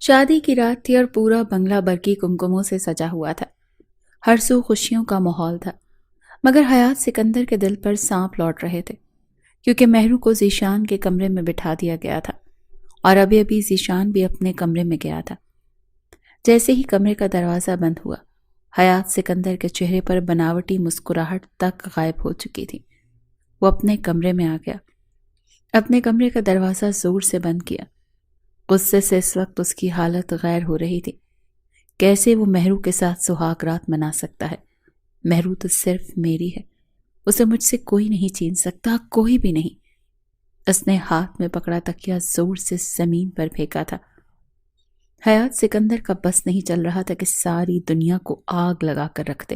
شادی کی رات تھی اور پورا بنگلہ برقی کمکموں سے سجا ہوا تھا۔ ہر سو خوشیوں کا ماحول تھا، مگر حیات سکندر کے دل پر سانپ لوٹ رہے تھے، کیونکہ مہرو کو ذیشان کے کمرے میں بٹھا دیا گیا تھا اور ابھی ابھی ذیشان بھی اپنے کمرے میں گیا تھا۔ جیسے ہی کمرے کا دروازہ بند ہوا، حیات سکندر کے چہرے پر بناوٹی مسکراہٹ تک غائب ہو چکی تھی۔ وہ اپنے کمرے میں آ گیا، اپنے کمرے کا دروازہ زور سے بند کیا۔ غصے سے اس وقت اس کی حالت غیر ہو رہی تھی۔ کیسے وہ مہرو کے ساتھ سہاگ رات منا سکتا ہے؟ مہرو تو صرف میری ہے، اسے مجھ سے کوئی نہیں چھین سکتا، کوئی بھی نہیں۔ اس نے ہاتھ میں پکڑا تکیا زور سے زمین پر پھینکا تھا۔ حیات سکندر کا بس نہیں چل رہا تھا کہ ساری دنیا کو آگ لگا کر رکھ دے۔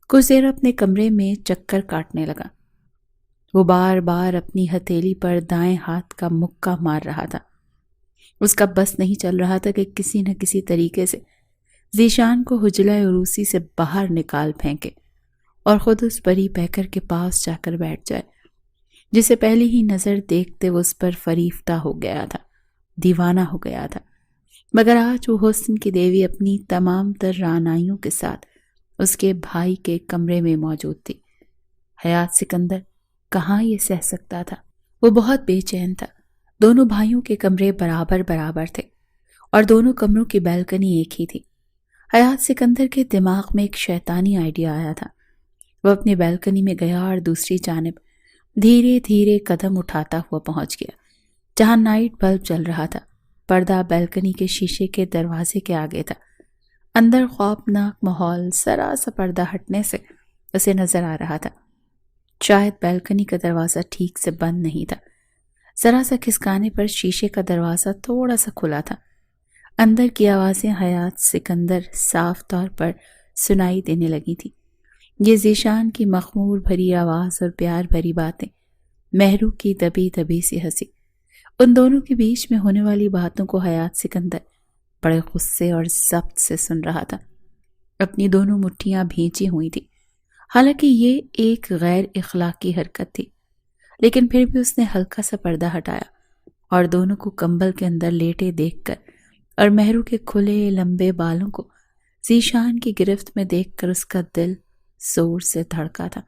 کچھ دیر اپنے کمرے میں چکر کاٹنے لگا۔ وہ بار بار اپنی ہتھیلی پر دائیں ہاتھ کا مکہ مار رہا تھا۔ اس کا بس نہیں چل رہا تھا کہ کسی نہ کسی طریقے سے ذیشان کو حجلہ عروسی سے باہر نکال پھینکے اور خود اس پری پیکر کے پاس جا کر بیٹھ جائے، جسے پہلی ہی نظر دیکھتے وہ اس پر فریفتہ ہو گیا تھا، دیوانہ ہو گیا تھا۔ مگر آج وہ حسن کی دیوی اپنی تمام تر رعنائیوں کے ساتھ اس کے بھائی کے کمرے میں موجود تھی۔ حیات سکندر کہاں یہ سہ سکتا تھا؟ وہ بہت بے چین تھا۔ دونوں بھائیوں کے کمرے برابر برابر تھے اور دونوں کمروں کی بیلکنی ایک ہی تھی۔ حیات سکندر کے دماغ میں ایک شیطانی آئیڈیا آیا تھا۔ وہ اپنی بیلکنی میں گیا اور دوسری جانب دھیرے دھیرے قدم اٹھاتا ہوا پہنچ گیا جہاں نائٹ بلب جل رہا تھا۔ پردہ بیلکنی کے شیشے کے دروازے کے آگے تھا۔ اندر خوفناک ماحول ذرا سا پردہ ہٹنے سے اسے نظر آ رہا تھا۔ شاید بیلکنی کا دروازہ ٹھیک سے بند نہیں تھا۔ ذرا سا کھسکانے پر شیشے کا دروازہ تھوڑا سا کھلا تھا۔ اندر کی آوازیں حیات سکندر صاف طور پر سنائی دینے لگی تھی۔ یہ ذیشان کی مخمور بھری آواز اور پیار بھری باتیں، مہرو کی دبی دبی سی ہنسی، ان دونوں کے بیچ میں ہونے والی باتوں کو حیات سکندر بڑے غصے اور ضبط سے سن رہا تھا۔ اپنی دونوں مٹھیاں بھینچی ہوئی تھی۔ حالانکہ یہ ایک غیر اخلاقی حرکت تھی، لیکن پھر بھی اس نے ہلکا سا پردہ ہٹایا اور دونوں کو کمبل کے اندر لیٹے دیکھ کر اور مہرو کے کھلے لمبے بالوں کو ذیشان کی گرفت میں دیکھ کر اس کا دل زور سے دھڑکا تھا۔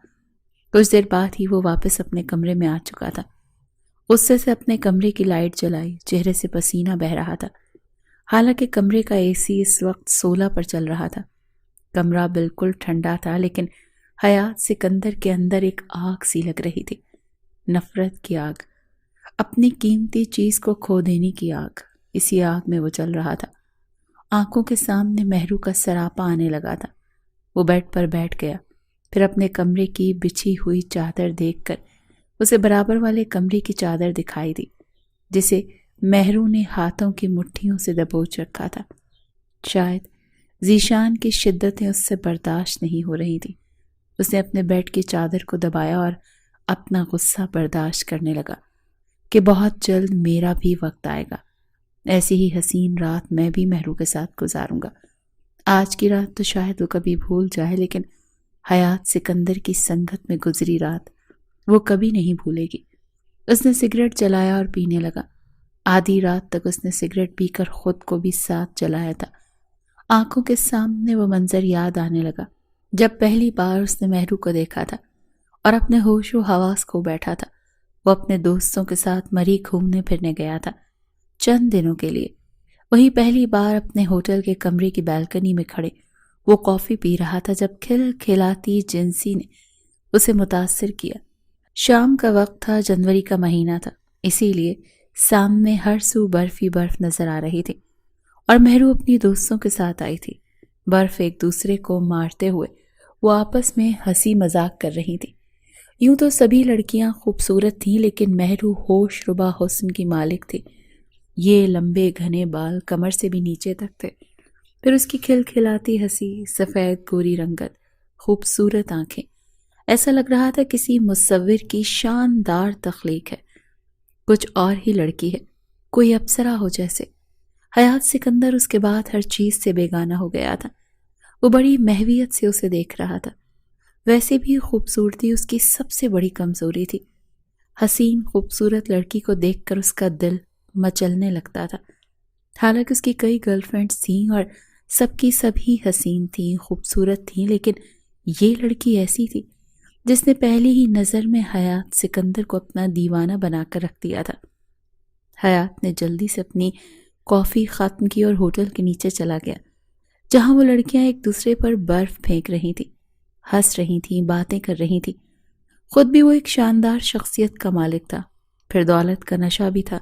کچھ دیر بعد ہی وہ واپس اپنے کمرے میں آ چکا تھا۔ غصے سے اپنے کمرے کی لائٹ جلائی، چہرے سے پسینہ بہہ رہا تھا۔ حالانکہ کمرے کا اے سی اس وقت 16 پر چل رہا تھا۔ کمرہ بالکل ٹھنڈا تھا، لیکن حیات سکندر کے اندر ایک آگ سی لگ رہی تھی، نفرت کی آگ، اپنی قیمتی چیز کو کھو دینے کی آگ۔ اسی آگ میں وہ چل رہا تھا۔ آنکھوں کے سامنے مہرو کا سراپا آنے لگا تھا۔ وہ بیڈ پر بیٹھ گیا، پھر اپنے کمرے کی بچھی ہوئی چادر دیکھ کر اسے برابر والے کمرے کی چادر دکھائی دی جسے مہرو نے ہاتھوں کی مٹھیوں سے دبوچ رکھا تھا۔ شاید ذیشان کی شدتیں اس سے برداشت نہیں ہو رہی تھی۔ اس نے اپنے بیڈ کی چادر کو دبایا اور اپنا غصہ برداشت کرنے لگا کہ بہت جلد میرا بھی وقت آئے گا، ایسی ہی حسین رات میں بھی مہرو کے ساتھ گزاروں گا۔ آج کی رات تو شاید وہ کبھی بھول جائے، لیکن حیات سکندر کی سنگت میں گزری رات وہ کبھی نہیں بھولے گی۔ اس نے سگریٹ جلایا اور پینے لگا۔ آدھی رات تک اس نے سگریٹ پی کر خود کو بھی ساتھ جلایا تھا۔ آنکھوں کے سامنے وہ منظر یاد آنے لگا جب پہلی بار اس نے مہرو کو دیکھا تھا اور اپنے ہوش و حواس کھو بیٹھا تھا۔ وہ اپنے دوستوں کے ساتھ مری گھومنے پھرنے گیا تھا چند دنوں کے لیے۔ وہی پہلی بار اپنے ہوٹل کے کمرے کی بیلکنی میں کھڑے وہ کافی پی رہا تھا جب کھل کھلاتی جنسی نے اسے متاثر کیا۔ شام کا وقت تھا، جنوری کا مہینہ تھا، اسی لیے سامنے ہر سو برف ہی برف نظر آ رہی تھی اور مہرو اپنی دوستوں کے ساتھ آئی تھی۔ برف ایک دوسرے کو مارتے ہوئے وہ آپس میں ہنسی مذاق کر رہی تھی۔ یوں تو سبھی لڑکیاں خوبصورت تھیں، لیکن مہرو ہوش ربا حسن کی مالک تھی۔ یہ لمبے گھنے بال کمر سے بھی نیچے تک تھے، پھر اس کی کھل کھلاتی ہنسی، سفید گوری رنگت، خوبصورت آنکھیں، ایسا لگ رہا تھا کسی مصور کی شاندار تخلیق ہے، کچھ اور ہی لڑکی ہے، کوئی اپسرا ہو جیسے۔ حیات سکندر اس کے بعد ہر چیز سے بیگانہ ہو گیا تھا۔ وہ بڑی محویت سے اسے دیکھ رہا تھا۔ ویسے بھی خوبصورتی اس کی سب سے بڑی کمزوری تھی۔ حسین خوبصورت لڑکی کو دیکھ کر اس کا دل مچلنے لگتا تھا۔ حالانکہ اس کی کئی گرل فرینڈز تھیں اور سب کی سبھی حسین تھیں، خوبصورت تھیں، لیکن یہ لڑکی ایسی تھی جس نے پہلی ہی نظر میں حیات سکندر کو اپنا دیوانہ بنا کر رکھ دیا تھا۔ حیات نے جلدی سے اپنی کافی ختم کی اور ہوٹل کے نیچے چلا گیا، جہاں وہ لڑکیاں ایک دوسرے پر برف پھینک رہی تھیں، ہنس رہی تھیں، باتیں کر رہی تھیں۔ خود بھی وہ ایک شاندار شخصیت کا مالک تھا، پھر دولت کا نشہ بھی تھا۔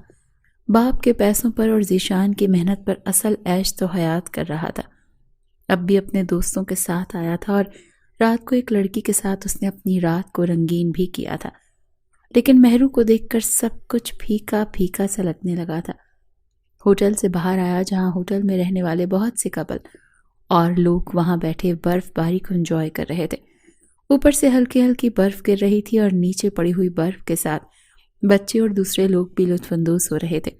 باپ کے پیسوں پر اور ذیشان کی محنت پر اصل عیش تو حیات کر رہا تھا۔ اب بھی اپنے دوستوں کے ساتھ آیا تھا اور رات کو ایک لڑکی کے ساتھ اس نے اپنی رات کو رنگین بھی کیا تھا، لیکن مہرو کو دیکھ کر سب کچھ پھیکا پھیکا سا لگنے لگا تھا۔ ہوٹل سے باہر آیا، جہاں ہوٹل میں رہنے والے بہت سے کپل اور لوگ وہاں بیٹھے برف باری کو انجوائے کر رہے تھے۔ اوپر سے ہلکی ہلکی برف گر رہی تھی اور نیچے پڑی ہوئی برف کے ساتھ بچے اور دوسرے لوگ بھی لطف اندوز ہو رہے تھے۔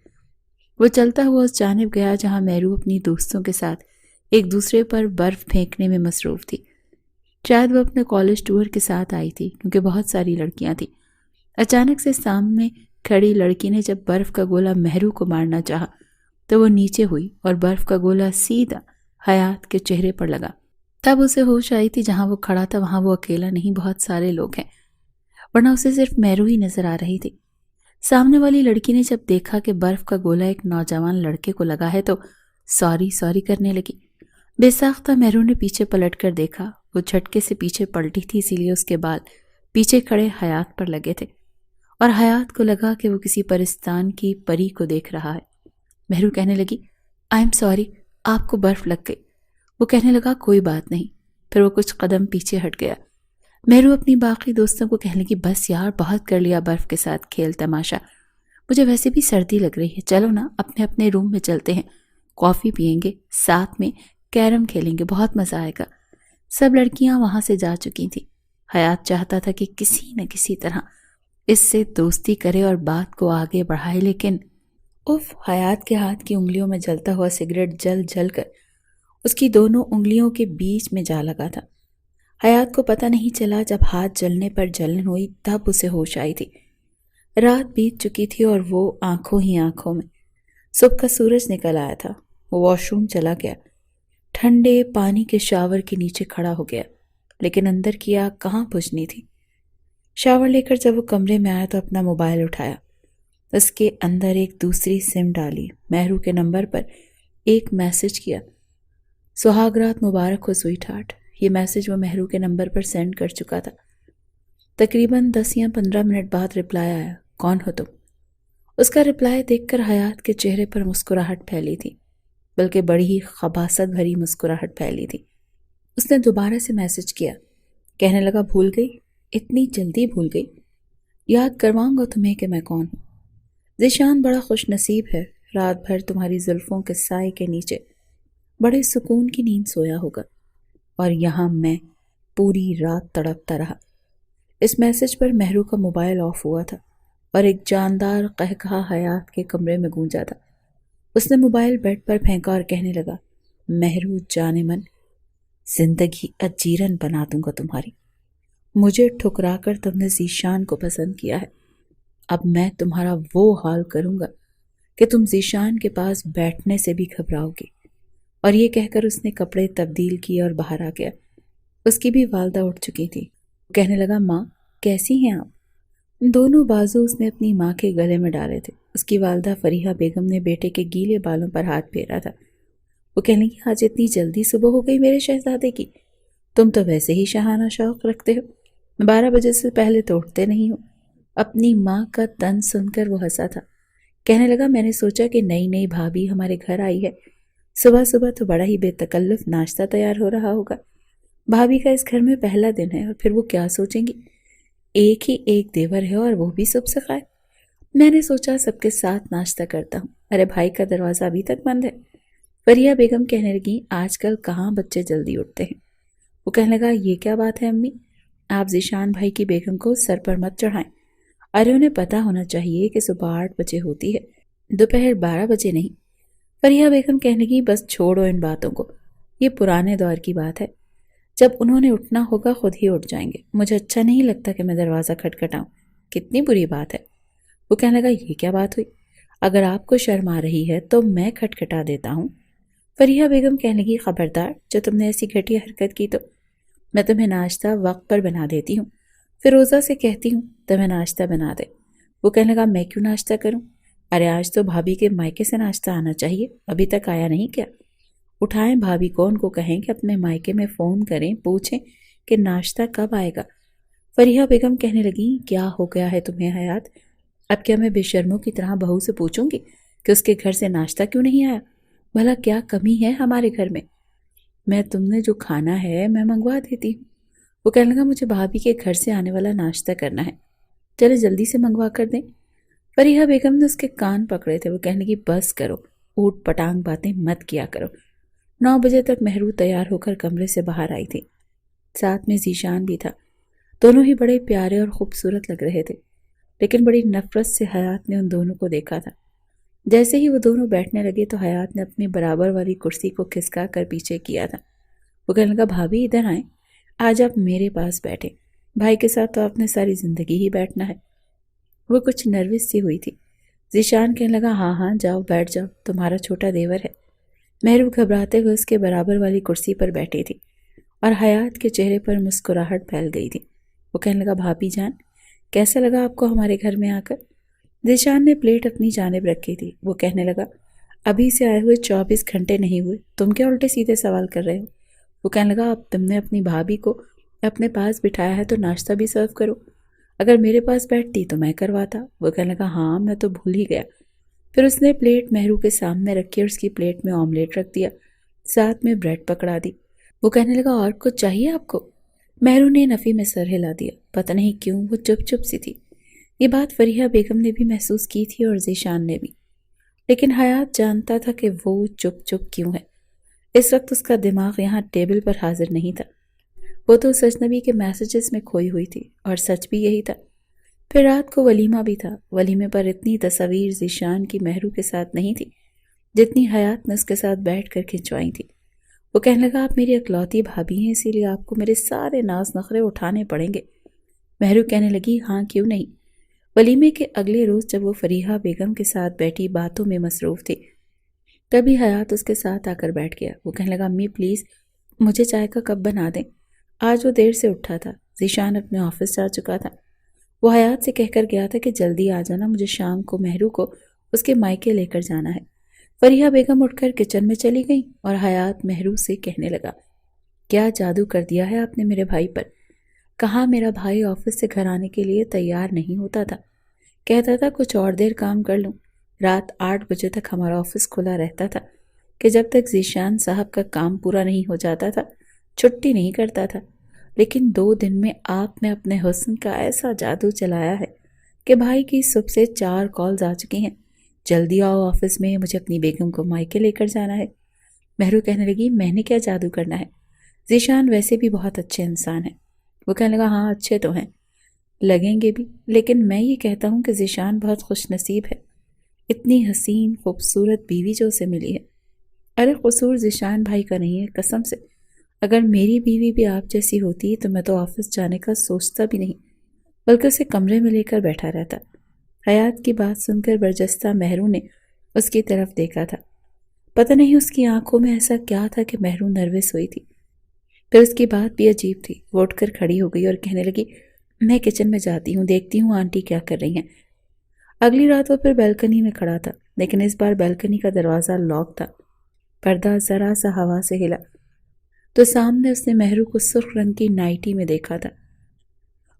وہ چلتا ہوا اس جانب گیا جہاں مہرو اپنی دوستوں کے ساتھ ایک دوسرے پر برف پھینکنے میں مصروف تھی۔ شاید وہ اپنے کالج ٹور کے ساتھ آئی تھی، کیونکہ بہت ساری لڑکیاں تھیں۔ اچانک سے سامنے کھڑی لڑکی نے جب برف کا گولہ مہرو کو مارنا چاہا تو وہ نیچے ہوئی اور برف کا گولہ سیدھا حیات کے چہرے پر لگا۔ تب اسے ہوش آئی تھی جہاں وہ کھڑا تھا وہاں وہ اکیلا نہیں، بہت سارے لوگ ہیں، ورنہ اسے صرف مہرو ہی نظر آ رہی تھی۔ سامنے والی لڑکی نے جب دیکھا کہ برف کا گولہ ایک نوجوان لڑکے کو لگا ہے تو سوری کرنے لگی۔ بے ساختہ مہرو نے پیچھے پلٹ کر دیکھا، وہ جھٹکے سے پیچھے پلٹی تھی، اسی لیے اس کے بال پیچھے کھڑے حیات پر لگے تھے اور حیات کو لگا کہ وہ کسی پرستان کی پری کو دیکھ رہا ہے۔ مہرو کہنے لگی، آئی ایم سوری، آپ کو برف لگ گئی۔ وہ کہنے لگا، کوئی بات نہیں۔ پھر وہ کچھ قدم پیچھے ہٹ گیا۔ مہرو اپنی باقی دوستوں کو کہنے لگی، بس یار، بہت کر لیا برف کے ساتھ کھیل تماشا، مجھے ویسے بھی سردی لگ رہی ہے، چلو نا اپنے اپنے روم میں چلتے ہیں، کافی پئیں گے، ساتھ میں کیرم کھیلیں گے، بہت مزہ آئے گا۔ سب لڑکیاں وہاں سے جا چکی تھیں۔ حیات چاہتا تھا کہ کسی نہ کسی طرح اس سے دوستی کرے اور بات کو آگے بڑھائے، لیکن حیات کے ہاتھ کی انگلیوں میں جلتا ہوا سگریٹ جل جل کر اس کی دونوں انگلیوں کے بیچ میں جا لگا تھا۔ حیات کو پتہ نہیں چلا، جب ہاتھ جلنے پر جلن ہوئی تب اسے ہوش آئی تھی۔ رات بیت چکی تھی اور وہ آنکھوں ہی آنکھوں میں صبح کا سورج نکل آیا تھا۔ وہ واش روم چلا گیا، ٹھنڈے پانی کے شاور کے نیچے کھڑا ہو گیا، لیکن اندر کی آگ کہاں بجھنی تھی۔ شاور لے کر جب وہ کمرے میں آیا تو اپنا موبائل اٹھایا، اس کے اندر ایک دوسری سم ڈالی، مہرو کے نمبر پر ایک میسج کیا، سہاگ رات مبارک ہو سوئٹ ہارٹ۔ یہ میسج وہ مہرو کے نمبر پر سینڈ کر چکا تھا۔ تقریباً 10 یا 15 منٹ بعد رپلائی آیا، کون ہو تم؟ اس کا رپلائی دیکھ کر حیات کے چہرے پر مسکراہٹ پھیلی تھی، بلکہ بڑی ہی خباثت بھری مسکراہٹ پھیلی تھی۔ اس نے دوبارہ سے میسج کیا، کہنے لگا، بھول گئی؟ اتنی جلدی بھول گئی؟ یاد کرواؤں گا تمہیں کہ میں کون ہوں۔ ذیشان بڑا خوش نصیب ہے، رات بھر تمہاری زلفوں کے سائے کے نیچے بڑے سکون کی نیند سویا ہوگا، اور یہاں میں پوری رات تڑپتا رہا۔ اس میسج پر مہرو کا موبائل آف ہوا تھا اور ایک جاندار قہقہا حیات کے کمرے میں گونجا تھا۔ اس نے موبائل بیڈ پر پھینکا اور کہنے لگا، مہرو جانے من، زندگی اجیرن بنا دوں گا تمہاری۔ مجھے ٹھکرا کر تم نے ذیشان کو پسند کیا ہے، اب میں تمہارا وہ حال کروں گا کہ تم ذیشان کے پاس بیٹھنے سے بھی گھبراؤ گی۔ اور یہ کہہ کر اس نے کپڑے تبدیل کیے اور باہر آ گیا۔ اس کی بھی والدہ اٹھ چکی تھی۔ کہنے لگا، ماں کیسی ہیں آپ؟ دونوں بازو اس نے اپنی ماں کے گلے میں ڈالے تھے۔ اس کی والدہ فریحہ بیگم نے بیٹے کے گیلے بالوں پر ہاتھ پھیرا تھا۔ وہ کہنے لگی، آج اتنی جلدی صبح ہو گئی میرے شہزادے کی؟ تم تو ویسے ہی شاہانہ شوق رکھتے ہو، 12 بجے سے پہلے تو اٹھتے نہیں ہو۔ اپنی ماں کا طنز سن کر وہ ہنسا تھا۔ کہنے لگا، میں نے سوچا کہ نئی بھابھی ہمارے گھر آئی ہے، صبح صبح تو بڑا ہی بے تکلف ناشتہ تیار ہو رہا ہوگا۔ بھابھی کا اس گھر میں پہلا دن ہے، اور پھر وہ کیا سوچیں گی، ایک ہی ایک دیور ہے اور وہ بھی صبح سے قائم۔ میں نے سوچا سب کے ساتھ ناشتہ کرتا ہوں۔ ارے بھائی کا دروازہ ابھی تک بند ہے۔ فریحہ بیگم کہنے لگی، آج کل کہاں بچے جلدی اٹھتے ہیں۔ وہ کہنے لگا، یہ کیا بات ہے امی، آپ ذیشان بھائی کی بیگم کو سر پر مت چڑھائیں۔ ارے انہیں پتا ہونا چاہیے کہ صبح 8 بجے ہوتی ہے، دوپہر 12 بجے نہیں۔ فریحہ بیگم کہنے لگی، بس چھوڑو ان باتوں کو، یہ پرانے دور کی بات ہے، جب انہوں نے اٹھنا ہوگا خود ہی اٹھ جائیں گے۔ مجھے اچھا نہیں لگتا کہ میں دروازہ کھٹکھٹاؤں، کتنی بری بات ہے۔ وہ کہنے لگا، یہ کیا بات ہوئی، اگر آپ کو شرم آ رہی ہے تو میں کھٹکھٹا دیتا ہوں۔ فریحہ بیگم کہنے لگی خبردار، جو تم نے ایسی گھٹیا حرکت کی تو میں تمہیں ناشتہ وقت پر بنا دیتی ہوں۔ فیروزہ سے کہتی ہوں تمہیں ناشتہ بنا دے۔ وہ کہنے لگا میں کیوں ناشتہ کروں؟ ارے آج تو بھابھی کے مائکے سے ناشتہ آنا چاہیے، ابھی تک آیا نہیں کیا؟ اٹھائیں بھابھی کو، ان کو کہیں کہ اپنے مائکے میں فون کریں، پوچھیں کہ ناشتہ کب آئے گا۔ فریحہ بیگم کہنے لگی کیا ہو گیا ہے تمہیں حیات؟ اب کیا میں بے شرموں کی طرح بہو سے پوچھوں گی کہ اس کے گھر سے ناشتہ کیوں نہیں آیا؟ بھلا کیا کمی ہے ہمارے گھر میں تم نے جو کھانا ہے میں منگوا دیتی ہوں۔ وہ کہنے لگا مجھے بھابھی کے گھر سے آنے والا ناشتہ کرنا ہے، چلے جلدی سے منگوا کر دیں۔ فریحہ بیگم نے اس کے کان پکڑے تھے۔ وہ کہنے لگی بس کرو، اوٹ پٹانگ باتیں مت کیا کرو۔ 9 بجے تک مہرو تیار ہو کر کمرے سے باہر آئی تھی، ساتھ میں ذیشان بھی تھا۔ دونوں ہی بڑے پیارے اور خوبصورت لگ رہے تھے، لیکن بڑی نفرت سے حیات نے ان دونوں کو دیکھا تھا۔ جیسے ہی وہ دونوں بیٹھنے لگے تو حیات نے اپنی برابر والی کرسی کو کھسکا کر پیچھے کیا تھا۔ وہ کہنے لگا بھابھی ادھر آئیں، آج آپ میرے پاس بیٹھیں، بھائی کے ساتھ تو آپ نے ساری زندگی ہی بیٹھنا ہے۔ وہ کچھ نروس سی ہوئی تھی۔ ذیشان کہنے لگا ہاں ہاں جاؤ بیٹھ جاؤ، تمہارا چھوٹا دیور ہے۔ مہرو گھبراتے ہوئے اس کے برابر والی کرسی پر بیٹھی تھی اور حیات کے چہرے پر مسکراہٹ پھیل گئی تھی۔ وہ کہنے لگا بھابھی جان کیسا لگا آپ کو ہمارے گھر میں آ کر؟ ذیشان نے پلیٹ اپنی جانب رکھی تھی۔ وہ کہنے لگا ابھی سے آئے ہوئے 24 گھنٹے نہیں ہوئے، تم کیا الٹے سیدھے سوال کر رہے ہو؟ وہ کہنے لگا اب تم نے اپنی بھابھی کو اپنے پاس بٹھایا ہے تو ناشتہ بھی سرو کرو، اگر میرے پاس بیٹھتی تو میں کرواتا۔ وہ کہنے لگا ہاں میں تو بھول ہی گیا۔ پھر اس نے پلیٹ مہرو کے سامنے رکھی اور اس کی پلیٹ میں آملیٹ رکھ دیا، ساتھ میں بریڈ پکڑا دی۔ وہ کہنے لگا اور کچھ چاہیے آپ کو؟ مہرو نے نفی میں سر ہلا دیا، پتہ نہیں کیوں وہ چپ چپ سی تھی۔ یہ بات فریحہ بیگم نے بھی محسوس کی تھی اور ذیشان نے بھی، لیکن حیات جانتا تھا کہ وہ چپ چپ کیوں ہے۔ اس وقت اس کا دماغ یہاں ٹیبل پر حاضر نہیں تھا، وہ تو اجنبی کے میسیجز میں کھوئی ہوئی تھی، اور سچ بھی یہی تھا۔ پھر رات کو ولیمہ بھی تھا۔ ولیمے پر اتنی تصاویر ذیشان کی مہرو کے ساتھ نہیں تھی جتنی حیات نے اس کے ساتھ بیٹھ کر کھنچوائی تھی۔ وہ کہنے لگا آپ میری اکلوتی بھابھی ہیں، اسی لیے آپ کو میرے سارے ناز نخرے اٹھانے پڑیں گے۔ مہرو کہنے لگی ہاں کیوں نہیں۔ ولیمے کے اگلے روز جب وہ فریحہ بیگم کے ساتھ بیٹھی باتوں میں مصروف تھی، تبھی حیات اس کے ساتھ آ کر بیٹھ گیا۔ وہ کہنے لگا امی پلیز مجھے چائے کا کپ بنا دیں، آج وہ دیر سے اٹھا تھا، ذیشان اپنے آفس جا چکا تھا۔ وہ حیات سے کہہ کر گیا تھا کہ جلدی آ جانا، مجھے شام کو مہرو کو اس کے مائکے لے کر جانا ہے۔ فریحہ بیگم اٹھ کر کچن میں چلی گئی اور حیات مہرو سے کہنے لگا کیا جادو کر دیا ہے آپ نے میرے بھائی پر؟ کہاں میرا بھائی آفس سے گھر آنے کے لیے تیار نہیں ہوتا تھا، کہتا تھا کچھ اور دیر کام کر لوں۔ رات 8 بجے تک ہمارا آفس کھلا رہتا تھا کہ جب تک ذیشان صاحب کا کام پورا نہیں ہو جاتا تھا چھٹی نہیں کرتا تھا، لیکن 2 دن میں آپ نے اپنے حسن کا ایسا جادو چلایا ہے کہ بھائی کی صبح سے 4 کالز آ چکی ہیں، جلدی آؤ آفس میں، مجھے اپنی بیگم کو مائکے لے کر جانا ہے۔ مہرو کہنے لگی میں نے کیا جادو کرنا ہے، ذیشان ویسے بھی بہت اچھے انسان ہیں۔ وہ کہنے لگا ہاں اچھے تو ہیں، لگیں گے بھی، لیکن میں یہ کہتا ہوں کہ ذیشان بہت خوش نصیب ہے، اتنی حسین خوبصورت بیوی جو اسے ملی ہے۔ ارے قصور ذیشان بھائی کا نہیں ہے، قسم سے اگر میری بیوی بھی آپ جیسی ہوتی تو میں تو آفس جانے کا سوچتا بھی نہیں، بلکہ اسے کمرے میں لے کر بیٹھا رہتا۔ حیات کی بات سن کر برجستہ مہرو نے اس کی طرف دیکھا تھا، پتہ نہیں اس کی آنکھوں میں ایسا کیا تھا کہ مہرو نروس ہوئی تھی۔ پھر اس کی بات بھی عجیب تھی، وہ اٹھ کر کھڑی ہو گئی اور کہنے لگی میں کچن میں جاتی ہوں، دیکھتی ہوں آنٹی کیا کر رہی ہیں۔ اگلی رات وہ پھر بیلکنی میں کھڑا تھا، لیکن اس بار بیلکنی کا دروازہ لاک تھا۔ پردہ ذرا سا ہوا سے ہلا تو سامنے اس نے مہرو کو سرخ رنگ کی نائٹی میں دیکھا تھا۔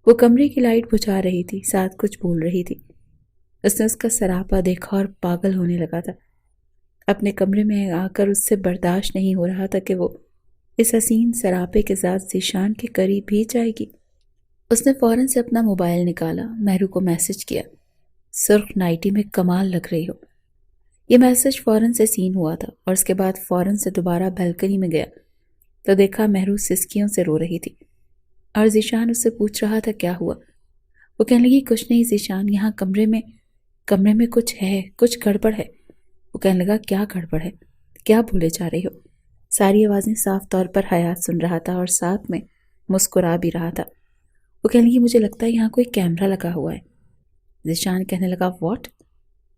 وہ کمرے کی لائٹ بجھا رہی تھی، ساتھ کچھ بول رہی تھی۔ اس نے اس کا سراپا دیکھا اور پاگل ہونے لگا تھا۔ اپنے کمرے میں آ کر اس سے برداشت نہیں ہو رہا تھا کہ وہ اس حسین سراپے کے ساتھ ذیشان کے قریب بھی جائے گی۔ اس نے فوراً سے اپنا موبائل نکالا، مہرو کو میسج کیا سرخ نائٹی میں کمال لگ رہی ہو۔ یہ میسج فوراً سے سین ہوا تھا اور اس کے بعد فوراً سے دوبارہ بیلکنی میں گیا تو دیکھا مہرو سسکیوں سے رو رہی تھی اور ذیشان اس سے پوچھ رہا تھا کیا ہوا۔ وہ کہنے لگی کچھ نہیں ذیشان، یہاں کمرے میں کچھ ہے، کچھ گڑبڑ ہے۔ وہ کہنے لگا کیا گڑبڑ ہے، کیا بھولے جا رہی ہو؟ ساری آوازیں صاف طور پر حیات سن رہا تھا اور ساتھ میں مسکرا بھی رہا تھا۔ وہ کہنے لگی مجھے لگتا ہے یہاں کوئی کیمرہ لگا ہوا ہے۔ ذیشان کہنے لگا واٹ؟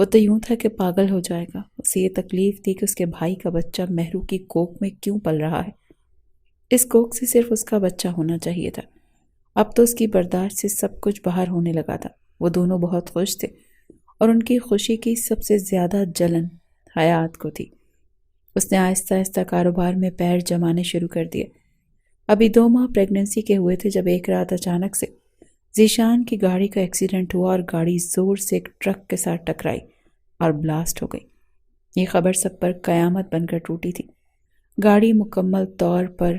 وہ تو یوں تھا کہ پاگل ہو جائے گا۔ اسے یہ تکلیف تھی کہ اس کے بھائی کا بچہ مہرو کی کوکھ میں کیوں پل رہا ہے۔ اس کوکھ سے صرف اس کا بچہ ہونا چاہیے تھا۔ اب تو اس کی برداشت سے سب کچھ باہر ہونے لگا تھا۔ وہ دونوں بہت خوش تھے اور ان کی خوشی کی سب سے زیادہ جلن حیات کو تھی۔ اس نے آہستہ آہستہ کاروبار میں پیر جمانے شروع کر دیے۔ ابھی 2 ماہ پریگننسی کے ہوئے تھے جب ایک رات اچانک سے ذیشان کی گاڑی کا ایکسیڈنٹ ہوا اور گاڑی زور سے ایک ٹرک کے ساتھ ٹکرائی اور بلاسٹ ہو گئی۔ یہ خبر سب پر قیامت بن کر ٹوٹی تھی۔ گاڑی مکمل طور پر